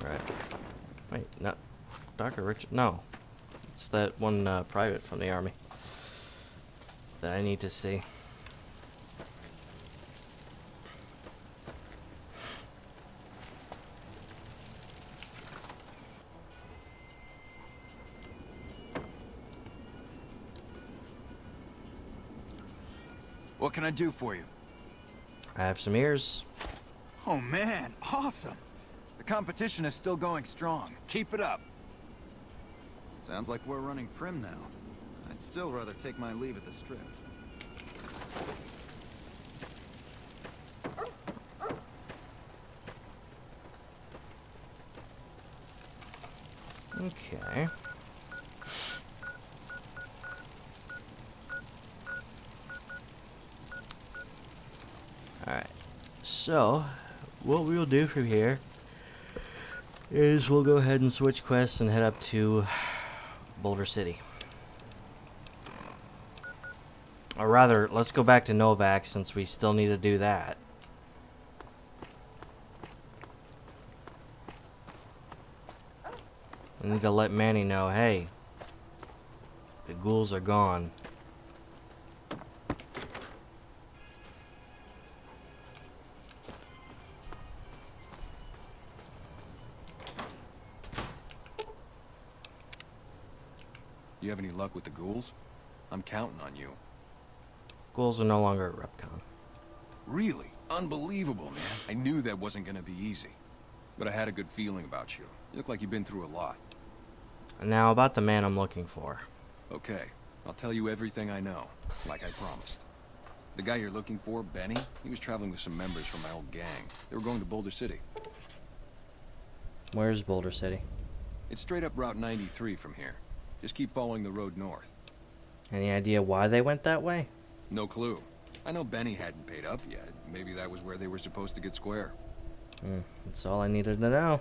Alright. Wait, no. Dr. Richard. No. It's that one private from the army that I need to see. What can I do for you? I have some ears. Oh man, awesome! The competition is still going strong. Keep it up. Sounds like we're running prim now. I'd still rather take my leave at the strip. Okay. Alright. So, what we'll do from here is we'll go ahead and switch quests and head up to Boulder City. Or rather, let's go back to Novak since we still need to do that. We need to let Manny know, hey, the ghouls are gone. You have any luck with the ghouls? I'm counting on you. Ghouls are no longer at Repcon. Really? Unbelievable, man. I knew that wasn't gonna be easy. But I had a good feeling about you. You look like you've been through a lot. And now about the man I'm looking for. Okay, I'll tell you everything I know, like I promised. The guy you're looking for, Benny, he was traveling with some members from my old gang. They were going to Boulder City. Where's Boulder City? It's straight up Route 93 from here. Just keep following the road north. Any idea why they went that way? No clue. I know Benny hadn't paid up yet. Maybe that was where they were supposed to get square. That's all I needed to know.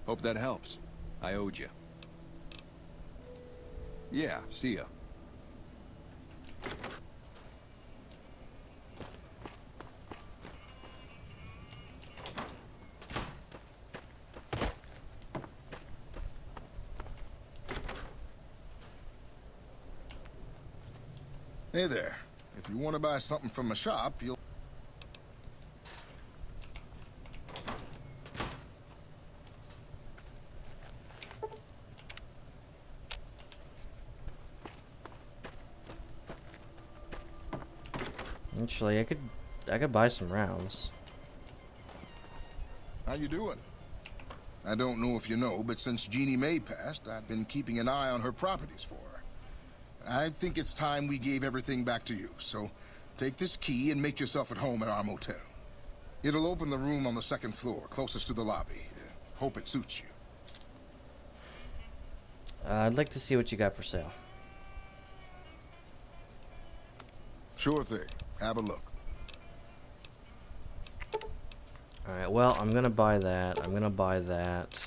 Hope that helps. I owed you. Yeah, see ya. Hey there. If you want to buy something from a shop, you'll... Actually, I could buy some rounds. How you doing? I don't know if you know, but since Jeannie Mae passed, I've been keeping an eye on her properties for her. I think it's time we gave everything back to you, so take this key and make yourself at home at our motel. It'll open the room on the second floor, closest to the lobby. Hope it suits you. I'd like to see what you got for sale. Sure thing. Have a look. Alright, well, I'm gonna buy that. I'm gonna buy that.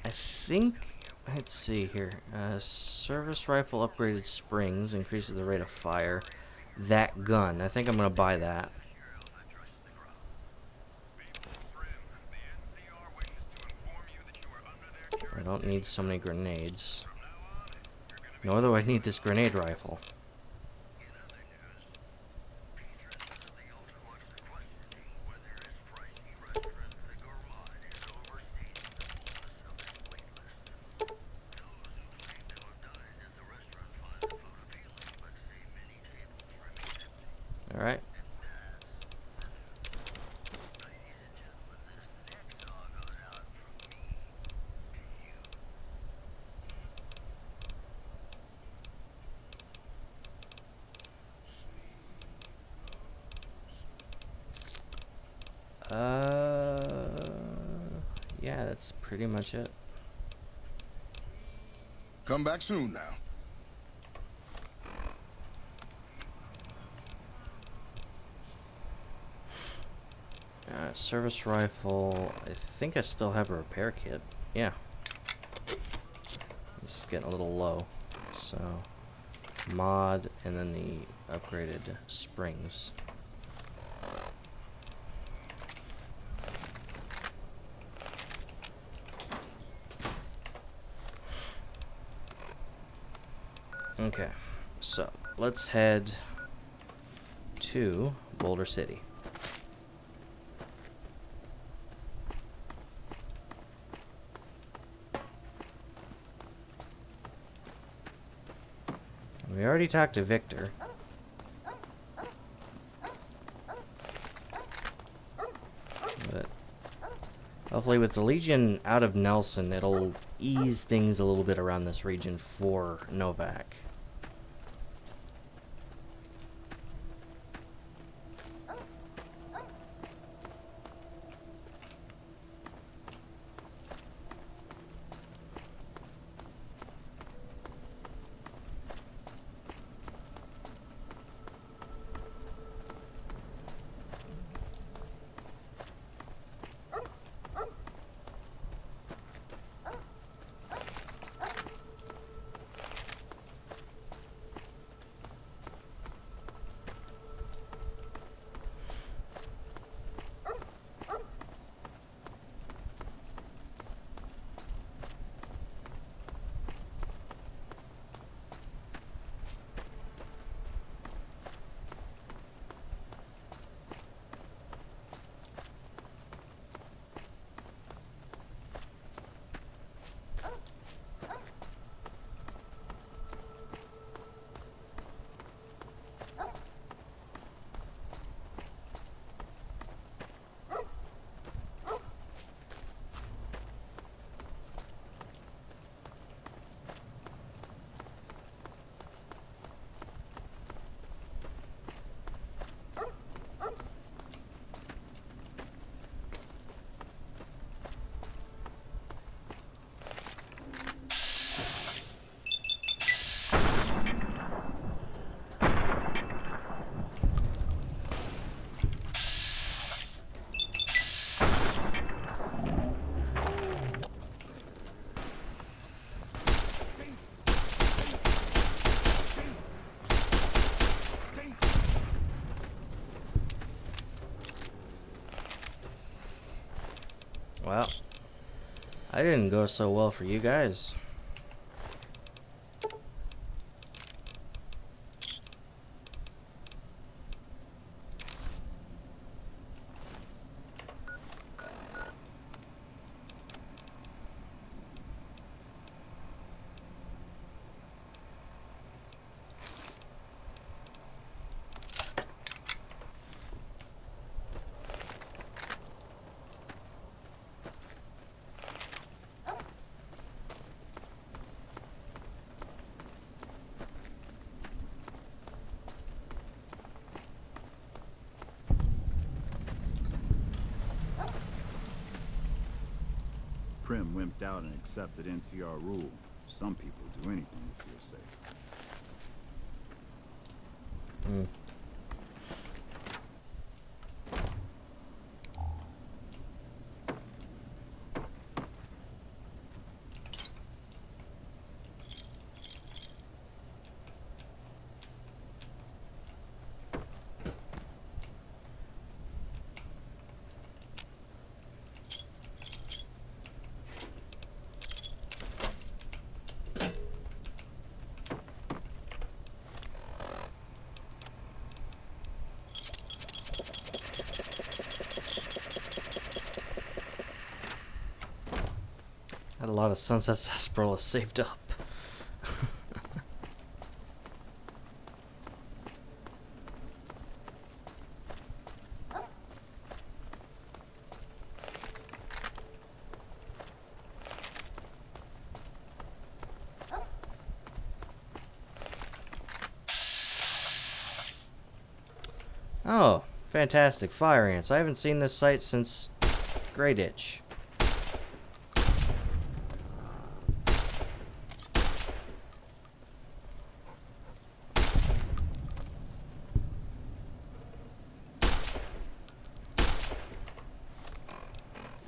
I think, let's see here. Service rifle upgraded springs increases the rate of fire. That gun, I think I'm gonna buy that. I don't need so many grenades. Nor do I need this grenade rifle. Alright. Yeah, that's pretty much it. Come back soon now. Service rifle. I think I still have a repair kit. Yeah. It's getting a little low. So, mod and then the upgraded springs. Okay, so let's head to Boulder City. We already talked to Victor. But hopefully with the Legion out of Nelson, it'll ease things a little bit around this region for Novak. I didn't go so well for you guys. Prim wimped out and accepted NCR rule. Some people do anything to feel safe. Had a lot of Sunset Sarsaparilla saved up. Oh, fantastic. Fire ants. I haven't seen this site since Grey Ditch.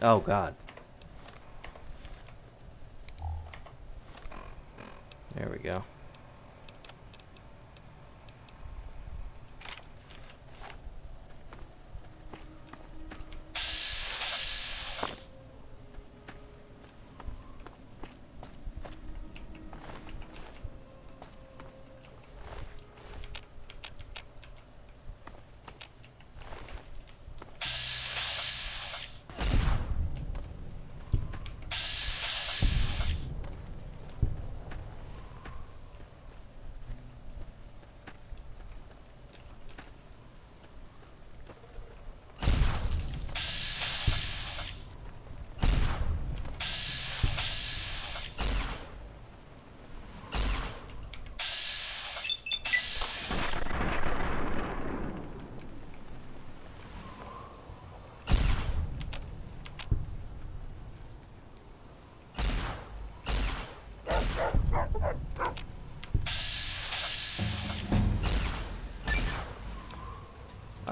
Oh, God. There we go.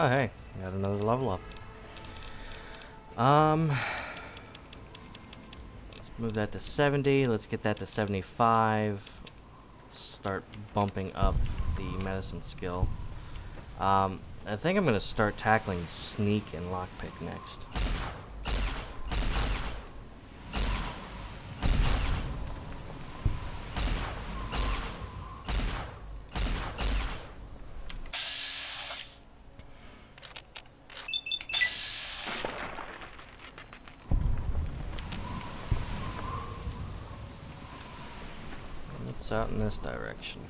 Oh, hey, got another level up. Let's move that to 70. Let's get that to 75. Start bumping up the medicine skill. I think I'm gonna start tackling sneak and lockpick next. It's out in this direction.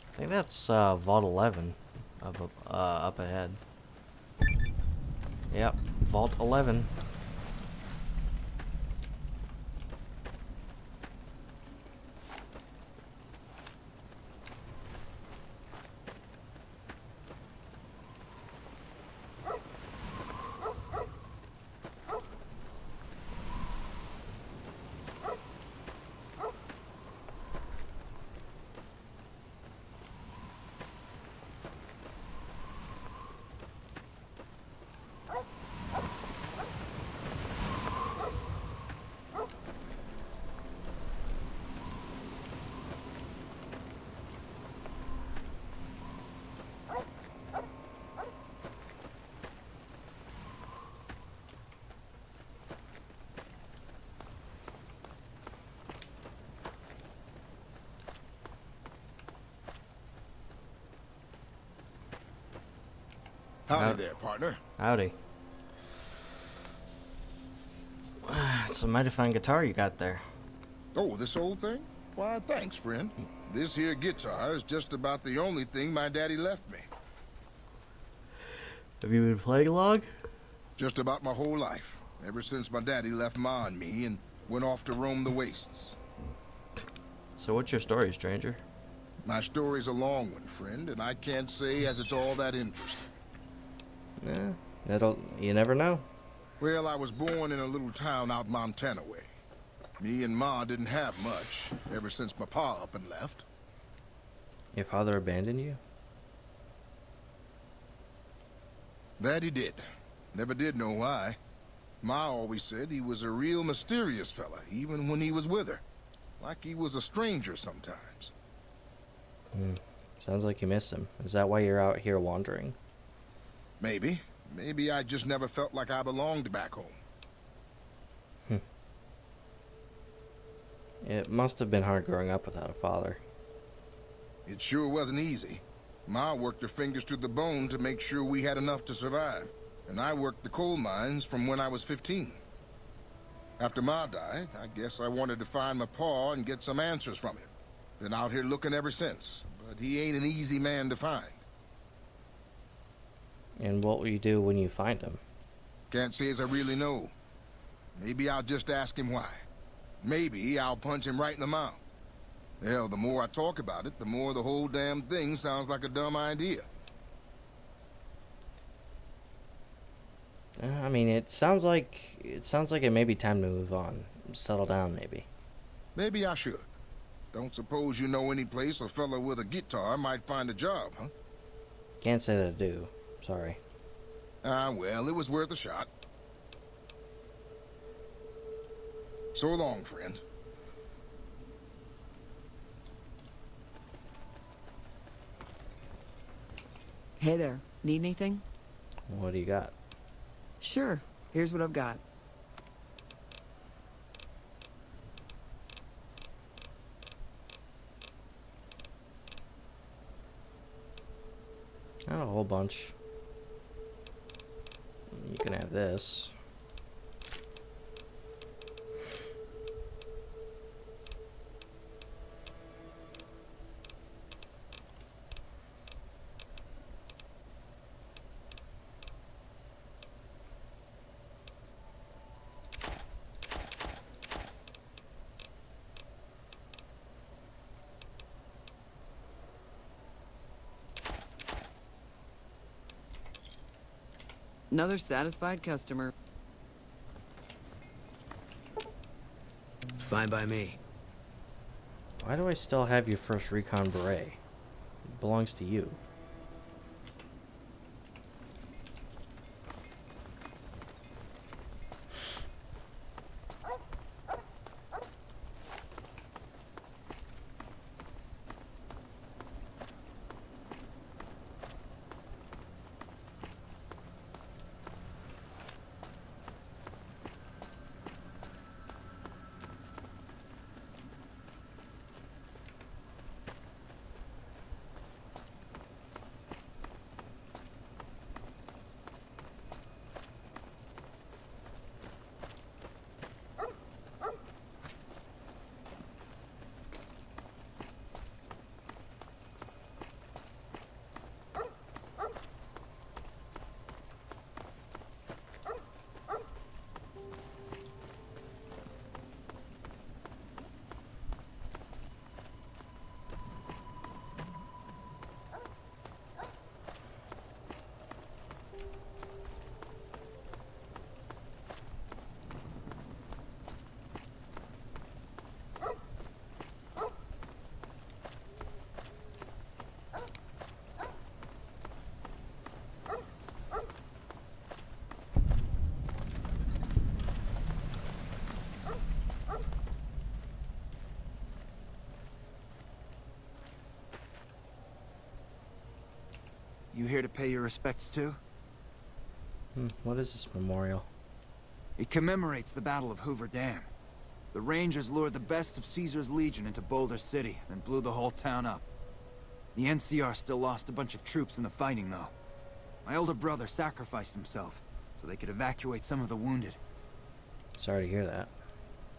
I think that's Vault 11 up ahead. Yep, Vault 11. Howdy there, partner. Howdy. It's a mighty fine guitar you got there. Oh, this old thing? Why, thanks, friend. This here guitar is just about the only thing my daddy left me. Have you been playing long? Just about my whole life. Ever since my daddy left Ma and me and went off to roam the wastes. So what's your story, stranger? My story's a long one, friend, and I can't say as it's all that interesting. You never know. Well, I was born in a little town out Montana way. Me and Ma didn't have much, ever since my pa up and left. Your father abandoned you? That he did. Never did know why. Ma always said he was a real mysterious fella, even when he was with her. Like he was a stranger sometimes. Sounds like you miss him. Is that why you're out here wandering? Maybe. Maybe I just never felt like I belonged back home. It must have been hard growing up without a father. It sure wasn't easy. Ma worked her fingers to the bone to make sure we had enough to survive. And I worked the coal mines from when I was 15. After Ma died, I guess I wanted to find my pa and get some answers from him. Been out here looking ever since, but he ain't an easy man to find. And what will you do when you find him? Can't say as I really know. Maybe I'll just ask him why. Maybe I'll punch him right in the mouth. Hell, the more I talk about it, the more the whole damn thing sounds like a dumb idea. I mean, it sounds like it may be time to move on. Settle down, maybe. Maybe I should. Don't suppose you know any place a fella with a guitar might find a job, huh? Can't say that I do. Sorry. Ah, well, it was worth a shot. So long, friend. Hey there. Need anything? What do you got? Sure. Here's what I've got. Not a whole bunch. You can have this. Another satisfied customer. Fine by me. Why do I still have your first recon beret? It belongs to you. You here to pay your respects too? What is this memorial? It commemorates the Battle of Hoover Dam. The Rangers lured the best of Caesar's Legion into Boulder City, and blew the whole town up. The NCR still lost a bunch of troops in the fighting, though. My older brother sacrificed himself so they could evacuate some of the wounded. Sorry to hear that.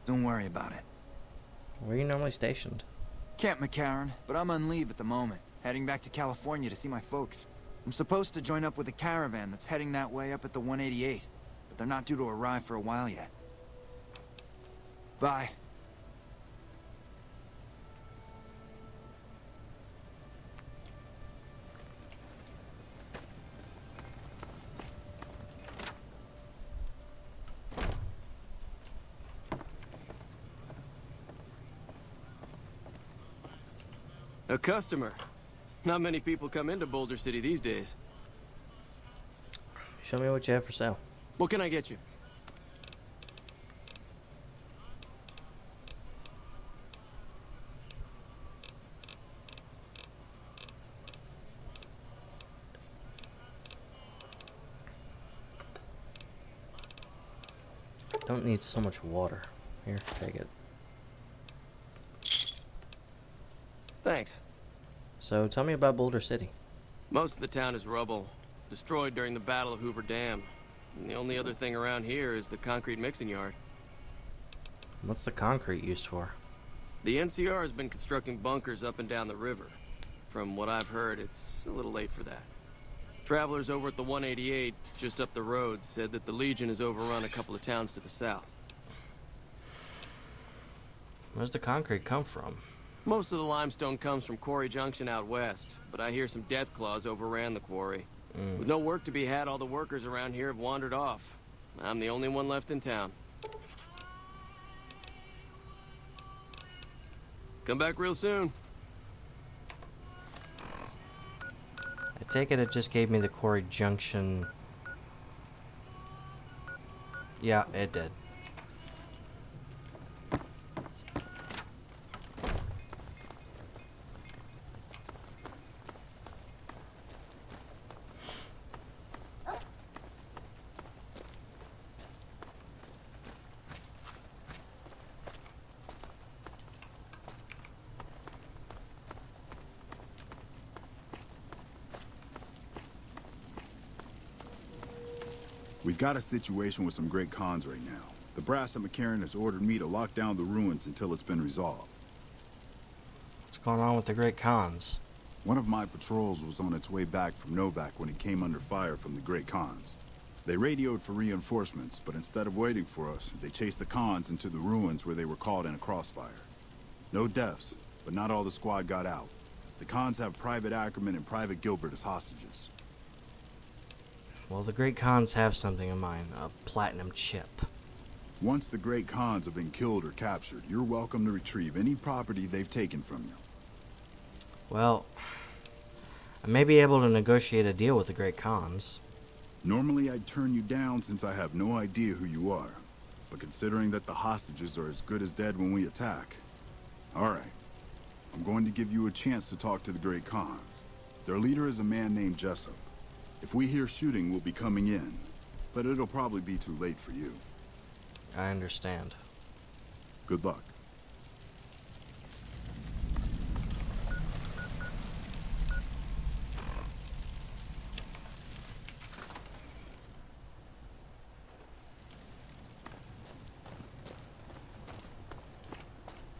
Don't worry about it. Where are you normally stationed? Camp McCarran, but I'm on leave at the moment, heading back to California to see my folks. I'm supposed to join up with a caravan that's heading that way up at the 188, but they're not due to arrive for a while yet. Bye. A customer. Not many people come into Boulder City these days. Show me what you have for sale. What can I get you? Don't need so much water. Here, take it. Thanks. So tell me about Boulder City. Most of the town is rubble, destroyed during the Battle of Hoover Dam. And the only other thing around here is the concrete mixing yard. What's the concrete used for? The NCR has been constructing bunkers up and down the river. From what I've heard, it's a little late for that. Travelers over at the 188, just up the road, said that the Legion has overrun a couple of towns to the south. Where's the concrete come from? Most of the limestone comes from Quarry Junction out west, but I hear some deathclaws overran the quarry. With no work to be had, all the workers around here have wandered off. I'm the only one left in town. Come back real soon. I take it just gave me the Quarry Junction. Yeah, it did. We've got a situation with some great cons right now. The brass at McCarran has ordered me to lock down the ruins until it's been resolved. What's going on with the Great Khans? One of my patrols was on its way back from Novak when it came under fire from the Great Khans. They radioed for reinforcements, but instead of waiting for us, they chased the Khans into the ruins where they were caught in a crossfire. No deaths, but not all the squad got out. The Khans have Private Ackerman and Private Gilbert as hostages. Well, the Great Khans have something in mind, a platinum chip. Once the Great Khans have been killed or captured, you're welcome to retrieve any property they've taken from you. Well, I may be able to negotiate a deal with the Great Khans. Normally I'd turn you down since I have no idea who you are. But considering that the hostages are as good as dead when we attack... Alright. I'm going to give you a chance to talk to the Great Khans. Their leader is a man named Jessup. If we hear shooting, we'll be coming in. But it'll probably be too late for you. I understand. Good luck.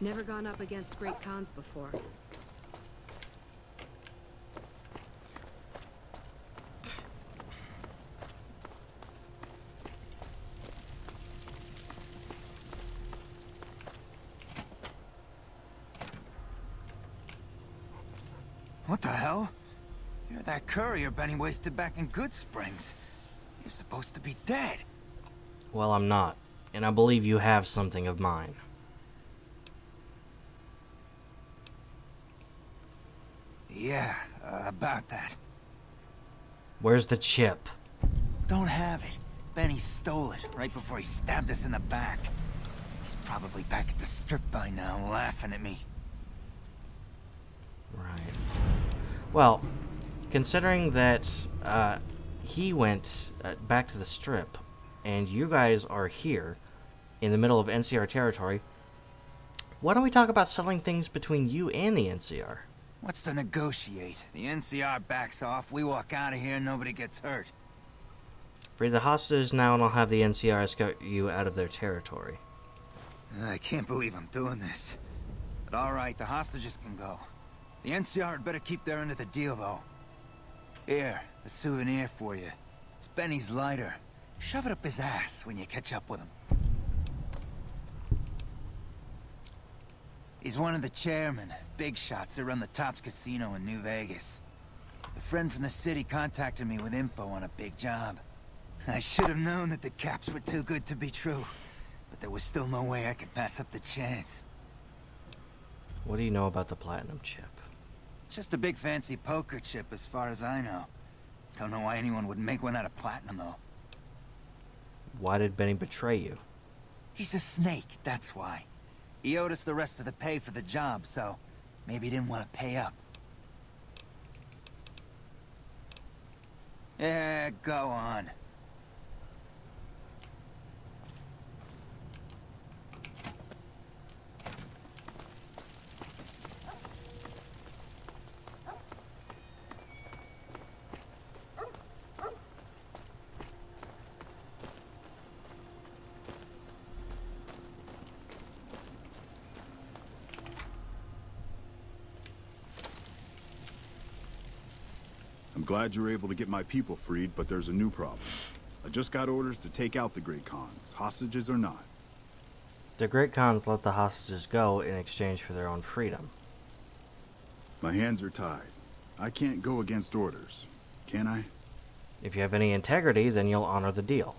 Never gone up against Great Khans before. What the hell? You're that courier Benny wasted back in Good Springs. You're supposed to be dead. Well, I'm not, and I believe you have something of mine. Yeah, about that. Where's the chip? Don't have it. Benny stole it right before he stabbed us in the back. He's probably back at the strip by now, laughing at me. Right. Well, considering that he went back to the strip, and you guys are here in the middle of NCR territory, why don't we talk about settling things between you and the NCR? What's to negotiate? The NCR backs off, we walk out of here, nobody gets hurt. Free the hostages now and I'll have the NCR escort you out of their territory. I can't believe I'm doing this. But alright, the hostages can go. The NCR had better keep their end of the deal, though. Here, a souvenir for you. It's Benny's lighter. Shove it up his ass when you catch up with him. He's one of the chairmen, big shots that run the Tops Casino in New Vegas. A friend from the city contacted me with info on a big job. I should have known that the caps were too good to be true, but there was still no way I could pass up the chance. What do you know about the platinum chip? It's just a big fancy poker chip as far as I know. Don't know why anyone would make one out of platinum, though. Why did Benny betray you? He's a snake, that's why. He owed us the rest of the pay for the job, so maybe he didn't want to pay up. Yeah, go on. I'm glad you were able to get my people freed, but there's a new problem. I just got orders to take out the Great Khans, hostages or not. The Great Khans let the hostages go in exchange for their own freedom. My hands are tied. I can't go against orders, can I? If you have any integrity, then you'll honor the deal.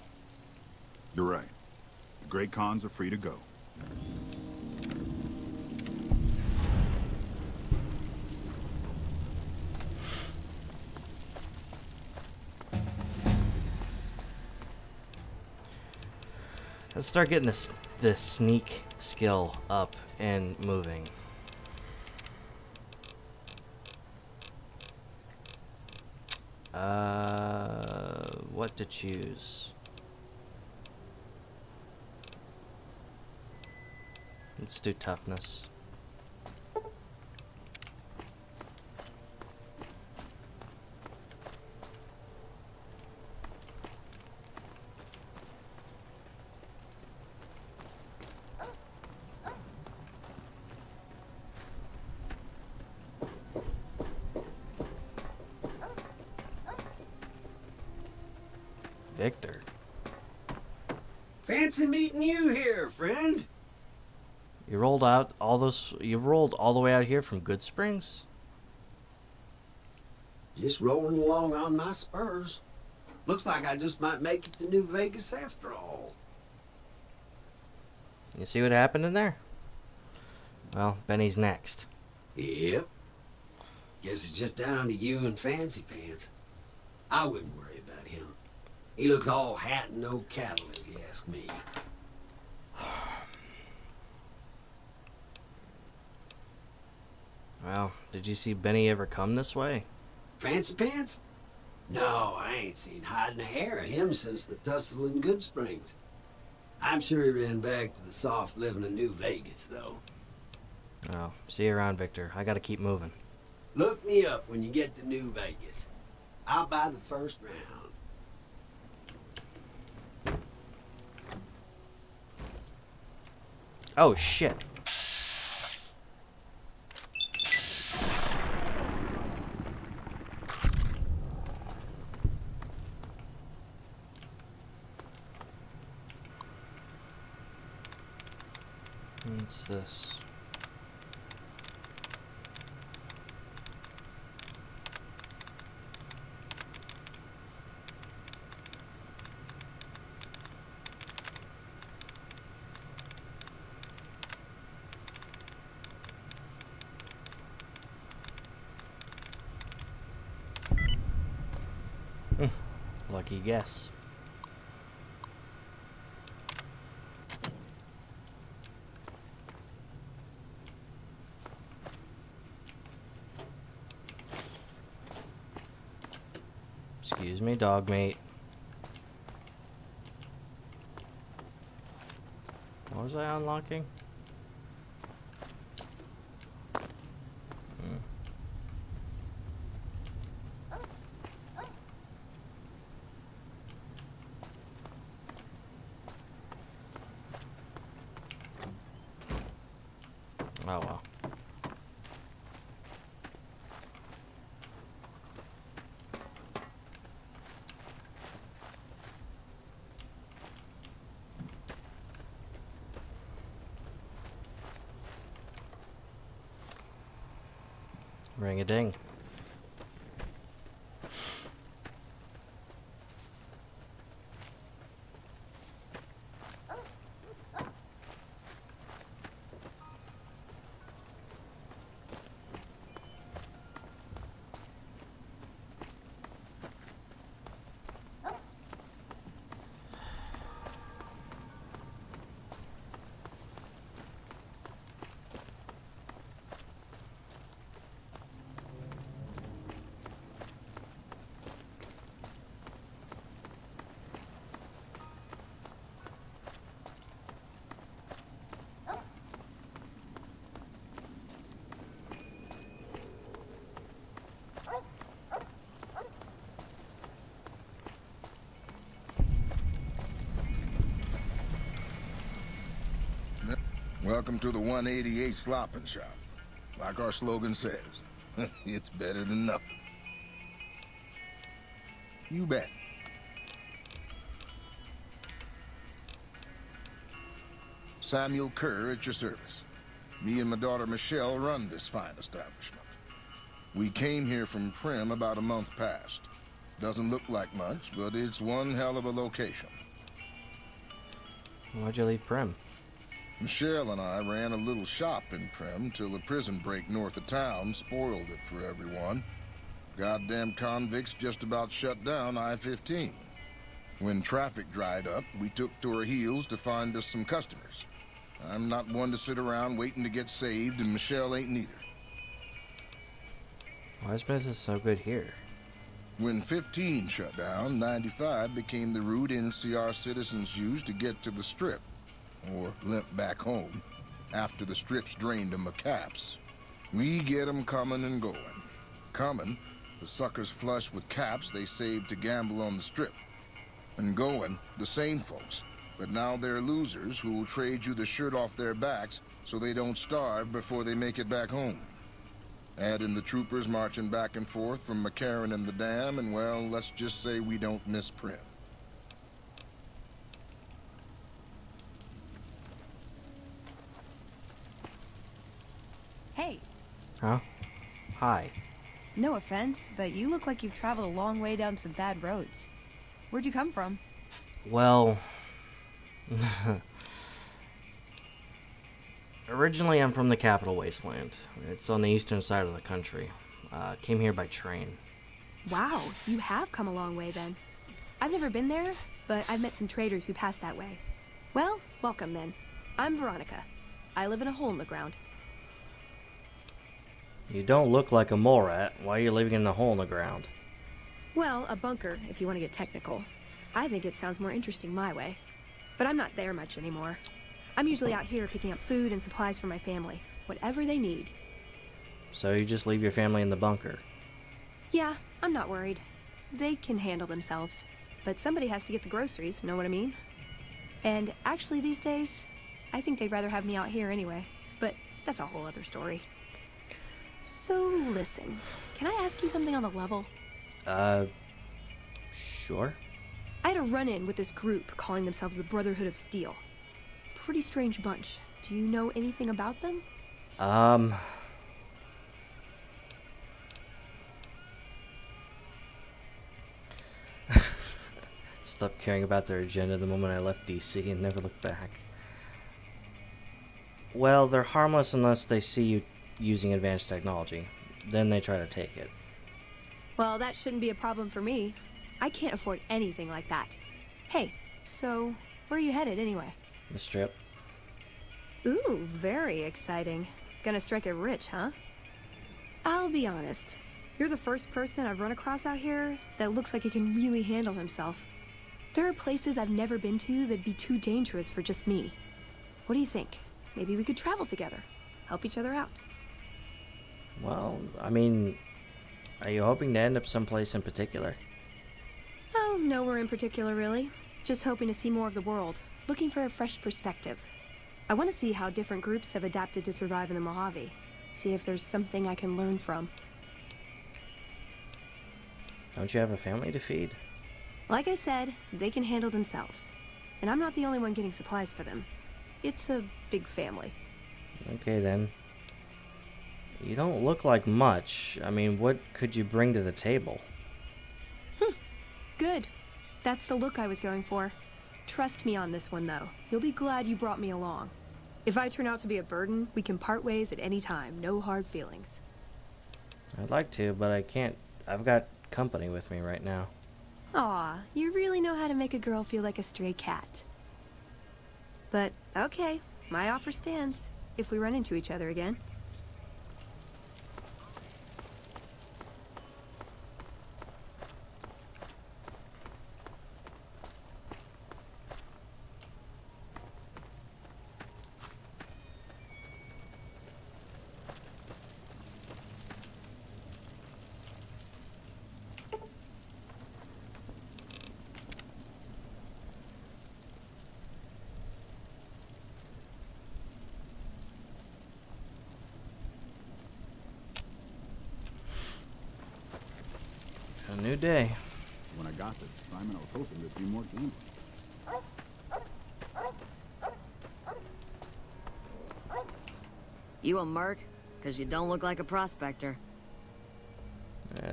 You're right. The Great Khans are free to go. Let's start getting this sneak skill up and moving. What to choose? Let's do toughness. Victor. Fancy meeting you here, friend. You rolled all the way out here from Good Springs? Just rolling along on my spurs. Looks like I just might make it to New Vegas after all. You see what happened in there? Well, Benny's next. Yep. Guess it's just down to you and Fancy Pants. I wouldn't worry about him. He looks all hat and no cattle, if you ask me. Well, did you see Benny ever come this way? Fancy Pants? No, I ain't seen hide and hair of him since the tussle in Good Springs. I'm sure he ran back to the soft living of New Vegas, though. Oh, see you around, Victor. I gotta keep moving. Look me up when you get to New Vegas. I'll buy the first round. Oh, shit. What's this? Lucky guess. Excuse me, dog mate. What was I unlocking? Ring a ding. Welcome to the 188 Slopping Shop. Like our slogan says, it's better than nothing. You bet. Samuel Kerr at your service. Me and my daughter Michelle run this fine establishment. We came here from Prim about a month past. Doesn't look like much, but it's one hell of a location. Why'd you leave Prim? Michelle and I ran a little shop in Prim till a prison break north of town spoiled it for everyone. Goddamn convicts just about shut down I-15. When traffic dried up, we took to our heels to find us some customers. I'm not one to sit around waiting to get saved, and Michelle ain't neither. Why is business so good here? When 15 shut down, 95 became the route NCR citizens used to get to the Strip, or limp back home, after the Strip's drained them of caps. We get 'em coming and going. Coming, the suckers flush with caps they saved to gamble on the Strip. And going, the same folks, but now they're losers who will trade you the shirt off their backs so they don't starve before they make it back home. Add in the troopers marching back and forth from McCarran and the Dam, and well, let's just say we don't miss Prim. Hey, Huh? Hi. no offense, but you look like you've traveled a long way down some bad roads. Where'd you come from? Well... Originally, I'm from the Capital Wasteland. It's on the eastern side of the country. Came here by train. Wow, you have come a long way then. I've never been there, but I've met some traders who pass that way. Well, welcome then. I'm Veronica. I live in a hole in the ground. You don't look like a mole rat. Why are you living in a hole in the ground? Well, a bunker, if you want to get technical. I think it sounds more interesting my way. But I'm not there much anymore. I'm usually out here picking up food and supplies for my family. Whatever they need. So you just leave your family in the bunker? Yeah, I'm not worried. They can handle themselves. But somebody has to get the groceries, know what I mean? And actually these days, I think they'd rather have me out here anyway. But that's a whole other story. So listen, can I ask you something on the level? Sure. I had a run-in with this group calling themselves the Brotherhood of Steel. Pretty strange bunch. Do you know anything about them? Stopped caring about their agenda the moment I left DC and never looked back. Well, they're harmless unless they see you using advanced technology. Then they try to take it. Well, that shouldn't be a problem for me. I can't afford anything like that. Hey, so where are you headed anyway? The Strip. Ooh, very exciting. Gonna strike it rich, huh? I'll be honest. You're the first person I've run across out here that looks like he can really handle himself. There are places I've never been to that'd be too dangerous for just me. What do you think? Maybe we could travel together. Help each other out. Well, I mean, are you hoping to end up someplace in particular? Oh, nowhere in particular, really. Just hoping to see more of the world. Looking for a fresh perspective. I want to see how different groups have adapted to survive in the Mojave. See if there's something I can learn from. Don't you have a family to feed? Like I said, they can handle themselves. And I'm not the only one getting supplies for them. It's a big family. Okay then. You don't look like much. I mean, what could you bring to the table? Good. That's the look I was going for. Trust me on this one, though. You'll be glad you brought me along. If I turn out to be a burden, we can part ways at any time. No hard feelings. I'd like to, but I can't. I've got company with me right now. Aw, you really know how to make a girl feel like a stray cat. But, okay, my offer stands. If we run into each other again. A new day. When I got this assignment, I was hoping there'd be more gambling. You a merc? Because you don't look like a prospector.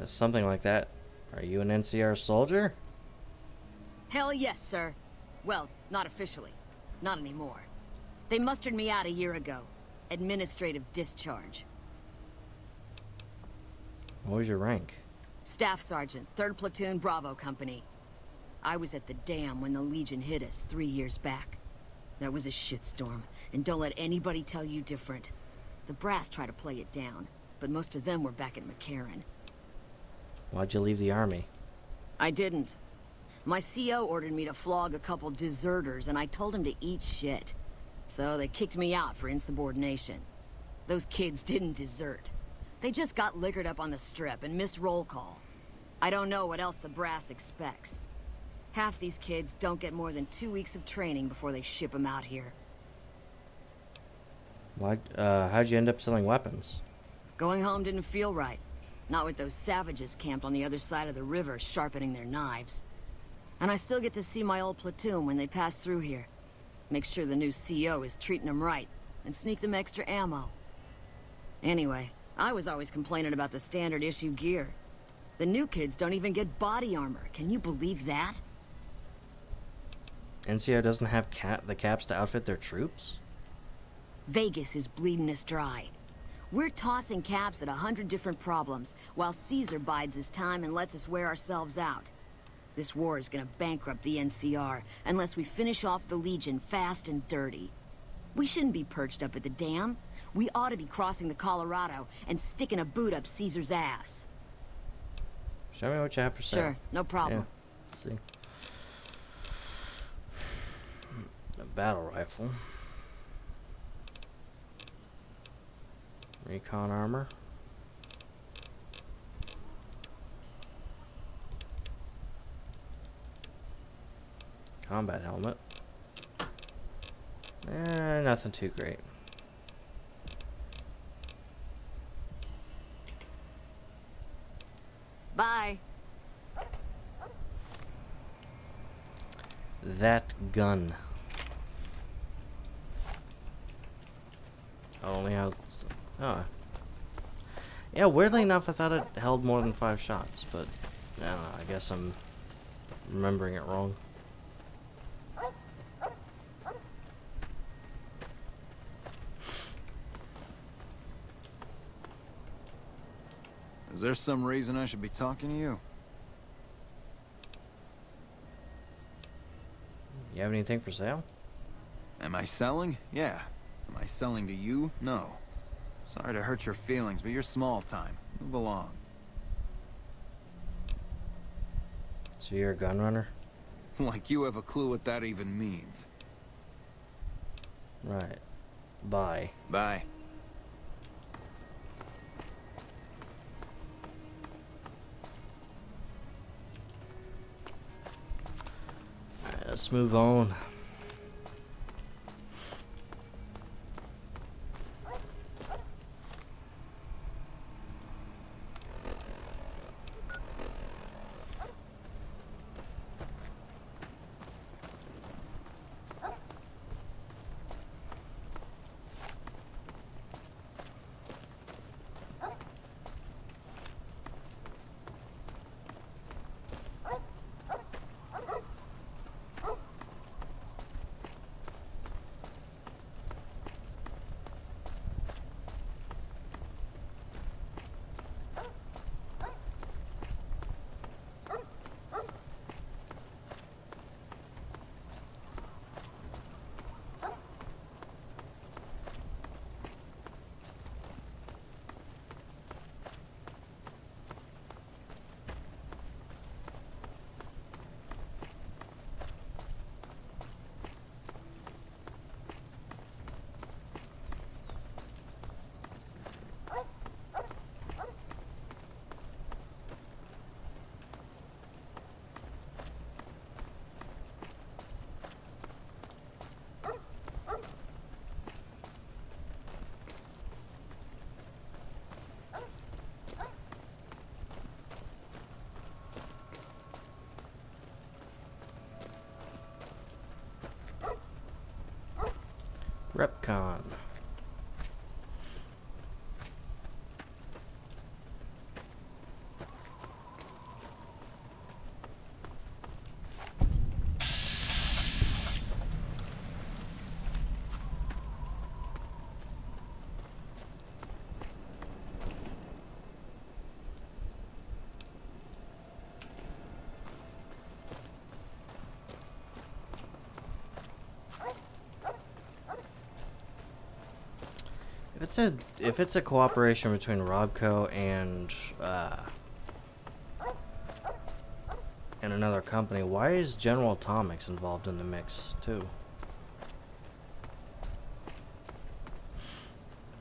Something like that. Are you an NCR soldier? Hell yes, sir. Well, not officially. Not anymore. They mustered me out a year ago. Administrative discharge. What was your rank? Staff Sergeant, 3rd Platoon Bravo Company. I was at the dam when the Legion hit us 3 years back. That was a shitstorm, and don't let anybody tell you different. The brass tried to play it down, but most of them were back at McCarran. Why'd you leave the army? I didn't. My CO ordered me to flog a couple deserters, and I told him to eat shit. So they kicked me out for insubordination. Those kids didn't desert. They just got liquored up on the strip and missed roll call. I don't know what else the brass expects. Half these kids don't get more than 2 weeks of training before they ship them out here. How'd you end up selling weapons? Going home didn't feel right. Not with those savages camped on the other side of the river sharpening their knives. And I still get to see my old platoon when they pass through here. Make sure the new CO is treating them right, and sneak them extra ammo. Anyway, I was always complaining about the standard issue gear. The new kids don't even get body armor. Can you believe that? NCR doesn't have the caps to outfit their troops? Vegas is bleeding us dry. We're tossing caps at 100 different problems, while Caesar bides his time and lets us wear ourselves out. This war is gonna bankrupt the NCR, unless we finish off the Legion fast and dirty. We shouldn't be perched up at the dam. We ought to be crossing the Colorado and sticking a boot up Caesar's ass. Show me what you have for sale. Sure, no problem. Yeah, let's see. A battle rifle. Recon armor. Combat helmet. Nothing too great. Bye. That gun. Only has... Oh. Yeah, weirdly enough, I thought it held more than 5 shots, but I don't know, I guess I'm remembering it wrong. Is there some reason I should be talking to you? You have anything for sale? Am I selling? Yeah. Am I selling to you? No. Sorry to hurt your feelings, but you're small time. Move along. So you're a gun runner? Like you have a clue what that even means. Right. Bye. Bye. Alright, let's move on. Repcon. If it's a cooperation between Robco and another company, why is General Atomics involved in the mix too?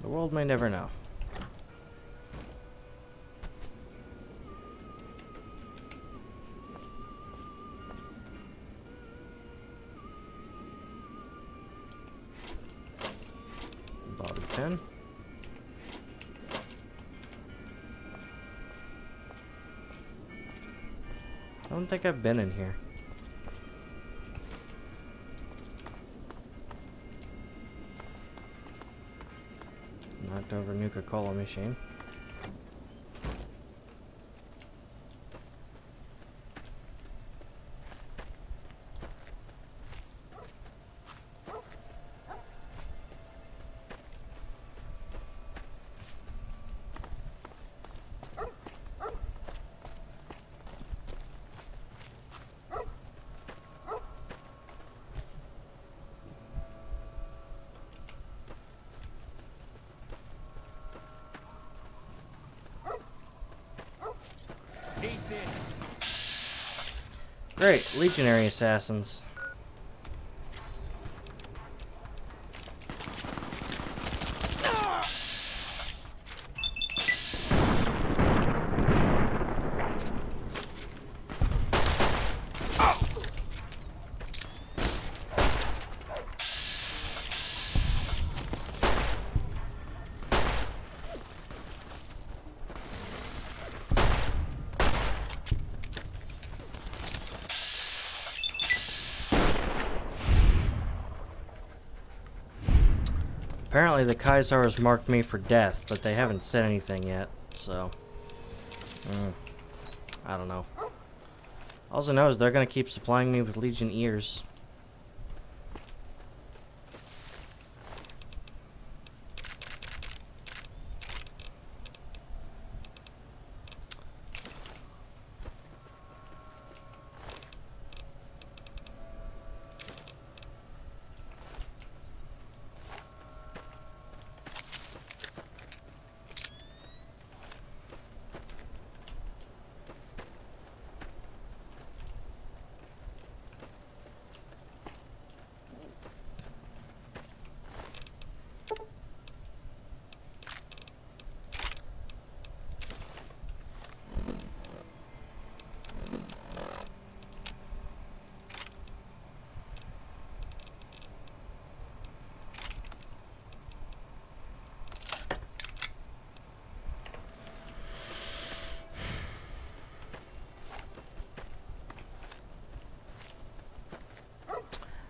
The world may never know. Bobby pin. I don't think I've been in here. Knocked over Nuka-Cola machine. Great, legionary assassins. Apparently the Kaisars marked me for death, but they haven't said anything yet, so... I don't know. All I know is they're gonna keep supplying me with Legion ears.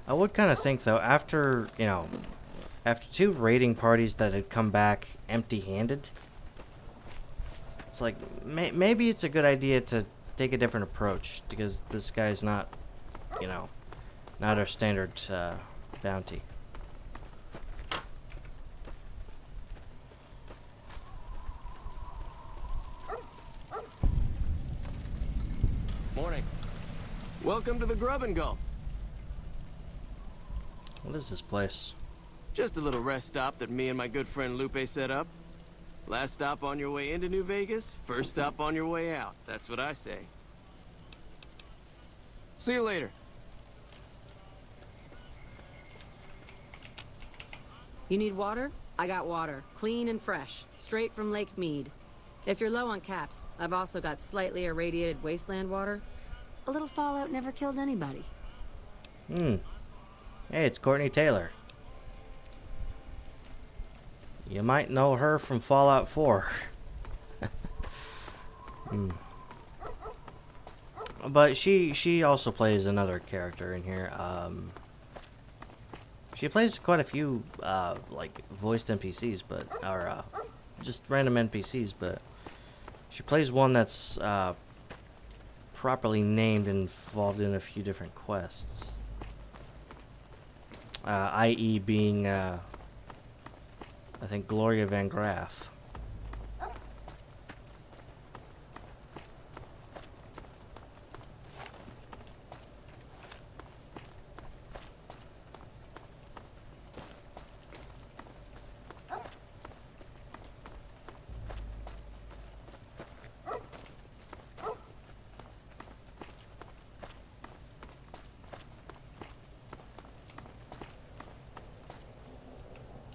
I would kind of think, though, after, you know, after 2 raiding parties that had come back empty-handed, it's like, maybe it's a good idea to take a different approach, because this guy's not, you know, not our standard bounty. Morning. Welcome to the Grub and Go. What is this place? Just a little rest stop that me and my good friend Lupe set up. Last stop on your way into New Vegas, first stop on your way out. That's what I say. See you later. You need water? I got water. Clean and fresh. Straight from Lake Mead. If you're low on caps, I've also got slightly irradiated wasteland water. A little fallout never killed anybody. Hey, it's Courtney Taylor. You might know her from Fallout 4. But she also plays another character in here. She plays quite a few, like, voiced NPCs, but, or, just random NPCs, but she plays one that's, properly named and involved in a few different quests. I.e. being, I think Gloria Van Graff.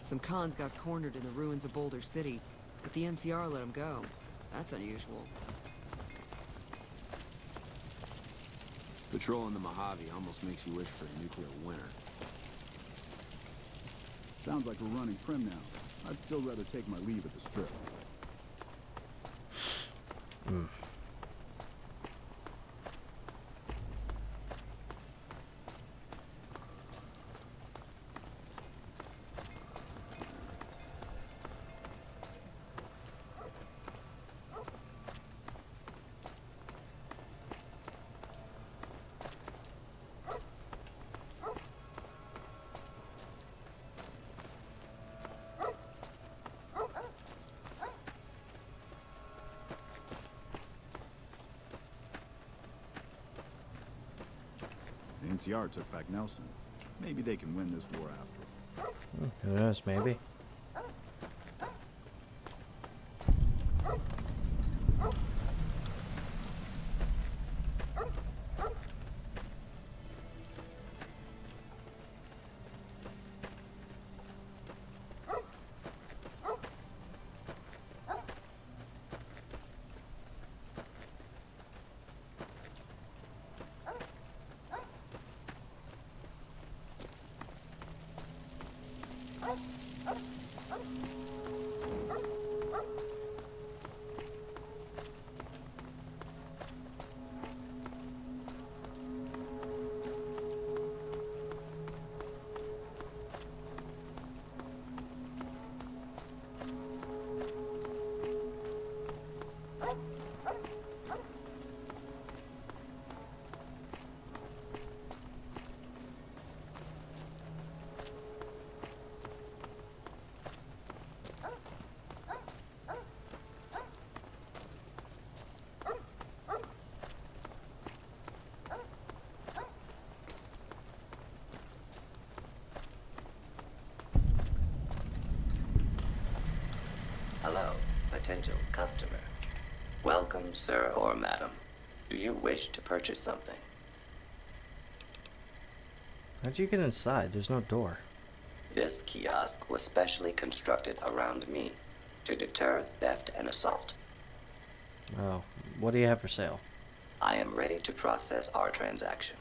Some cons got cornered in the ruins of Boulder City, but the NCR let them go. That's unusual. Patrolling the Mojave almost makes you wish for a nuclear winter. Sounds like we're running prim now. I'd still rather take my leave at the strip. The NCR took back Nelson. Maybe they can win this war after. Who knows, maybe. Hello, potential customer. Welcome, sir or madam. Do you wish to purchase something? How'd you get inside? There's no door. This kiosk was specially constructed around me to deter theft and assault. Oh, what do you have for sale? I am ready to process our transaction.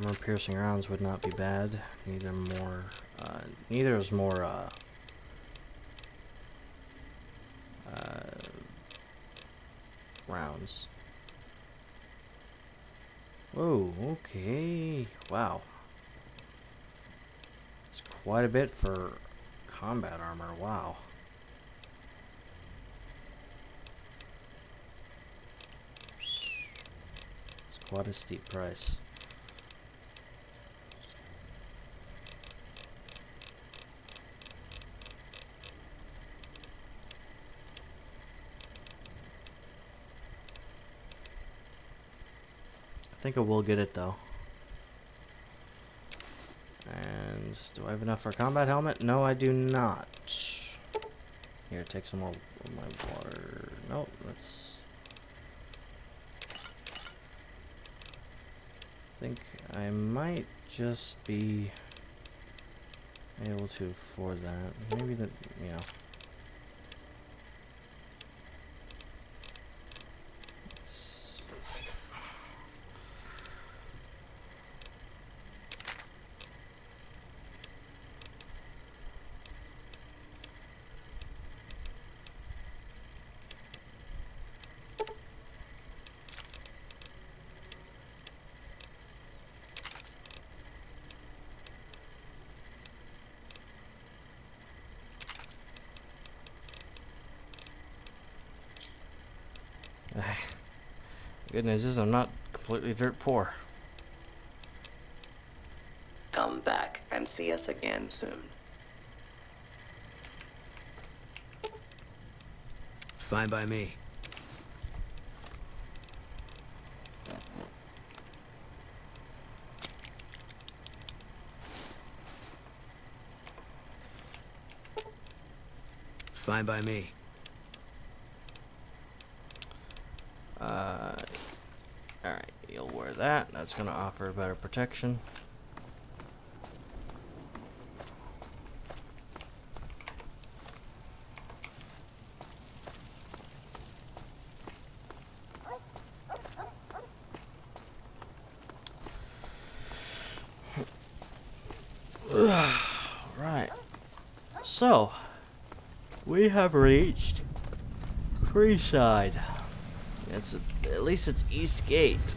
Armor-piercing rounds would not be bad. Neither more. Neither is more. Rounds. Whoa. Okay. Wow. It's quite a bit for combat armor. Wow. It's quite a steep price. think I will get it though. And do I have enough for a combat helmet? No, I do not. Here, take some more of my water. Nope, that's... I think I might just be able to afford that. Maybe the, you know. Good news is I'm not completely dirt poor. Come back and see us again soon. Fine by me. Fine by me. Alright, you'll wear that. That's gonna offer better protection. Right. So, we have reached Freeside. It's at least it's East Gate.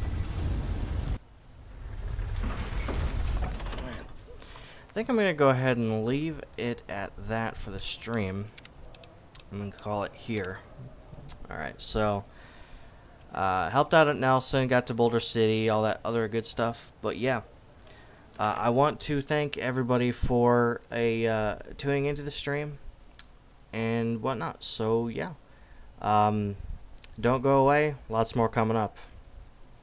I think I'm gonna go ahead and leave it at that for the stream. I'm gonna call it here. Alright, so helped out at Nelson, got to Boulder City, all that other good stuff. But yeah, I want to thank everybody for tuning into the stream and whatnot. So yeah, don't go away. Lots more coming up.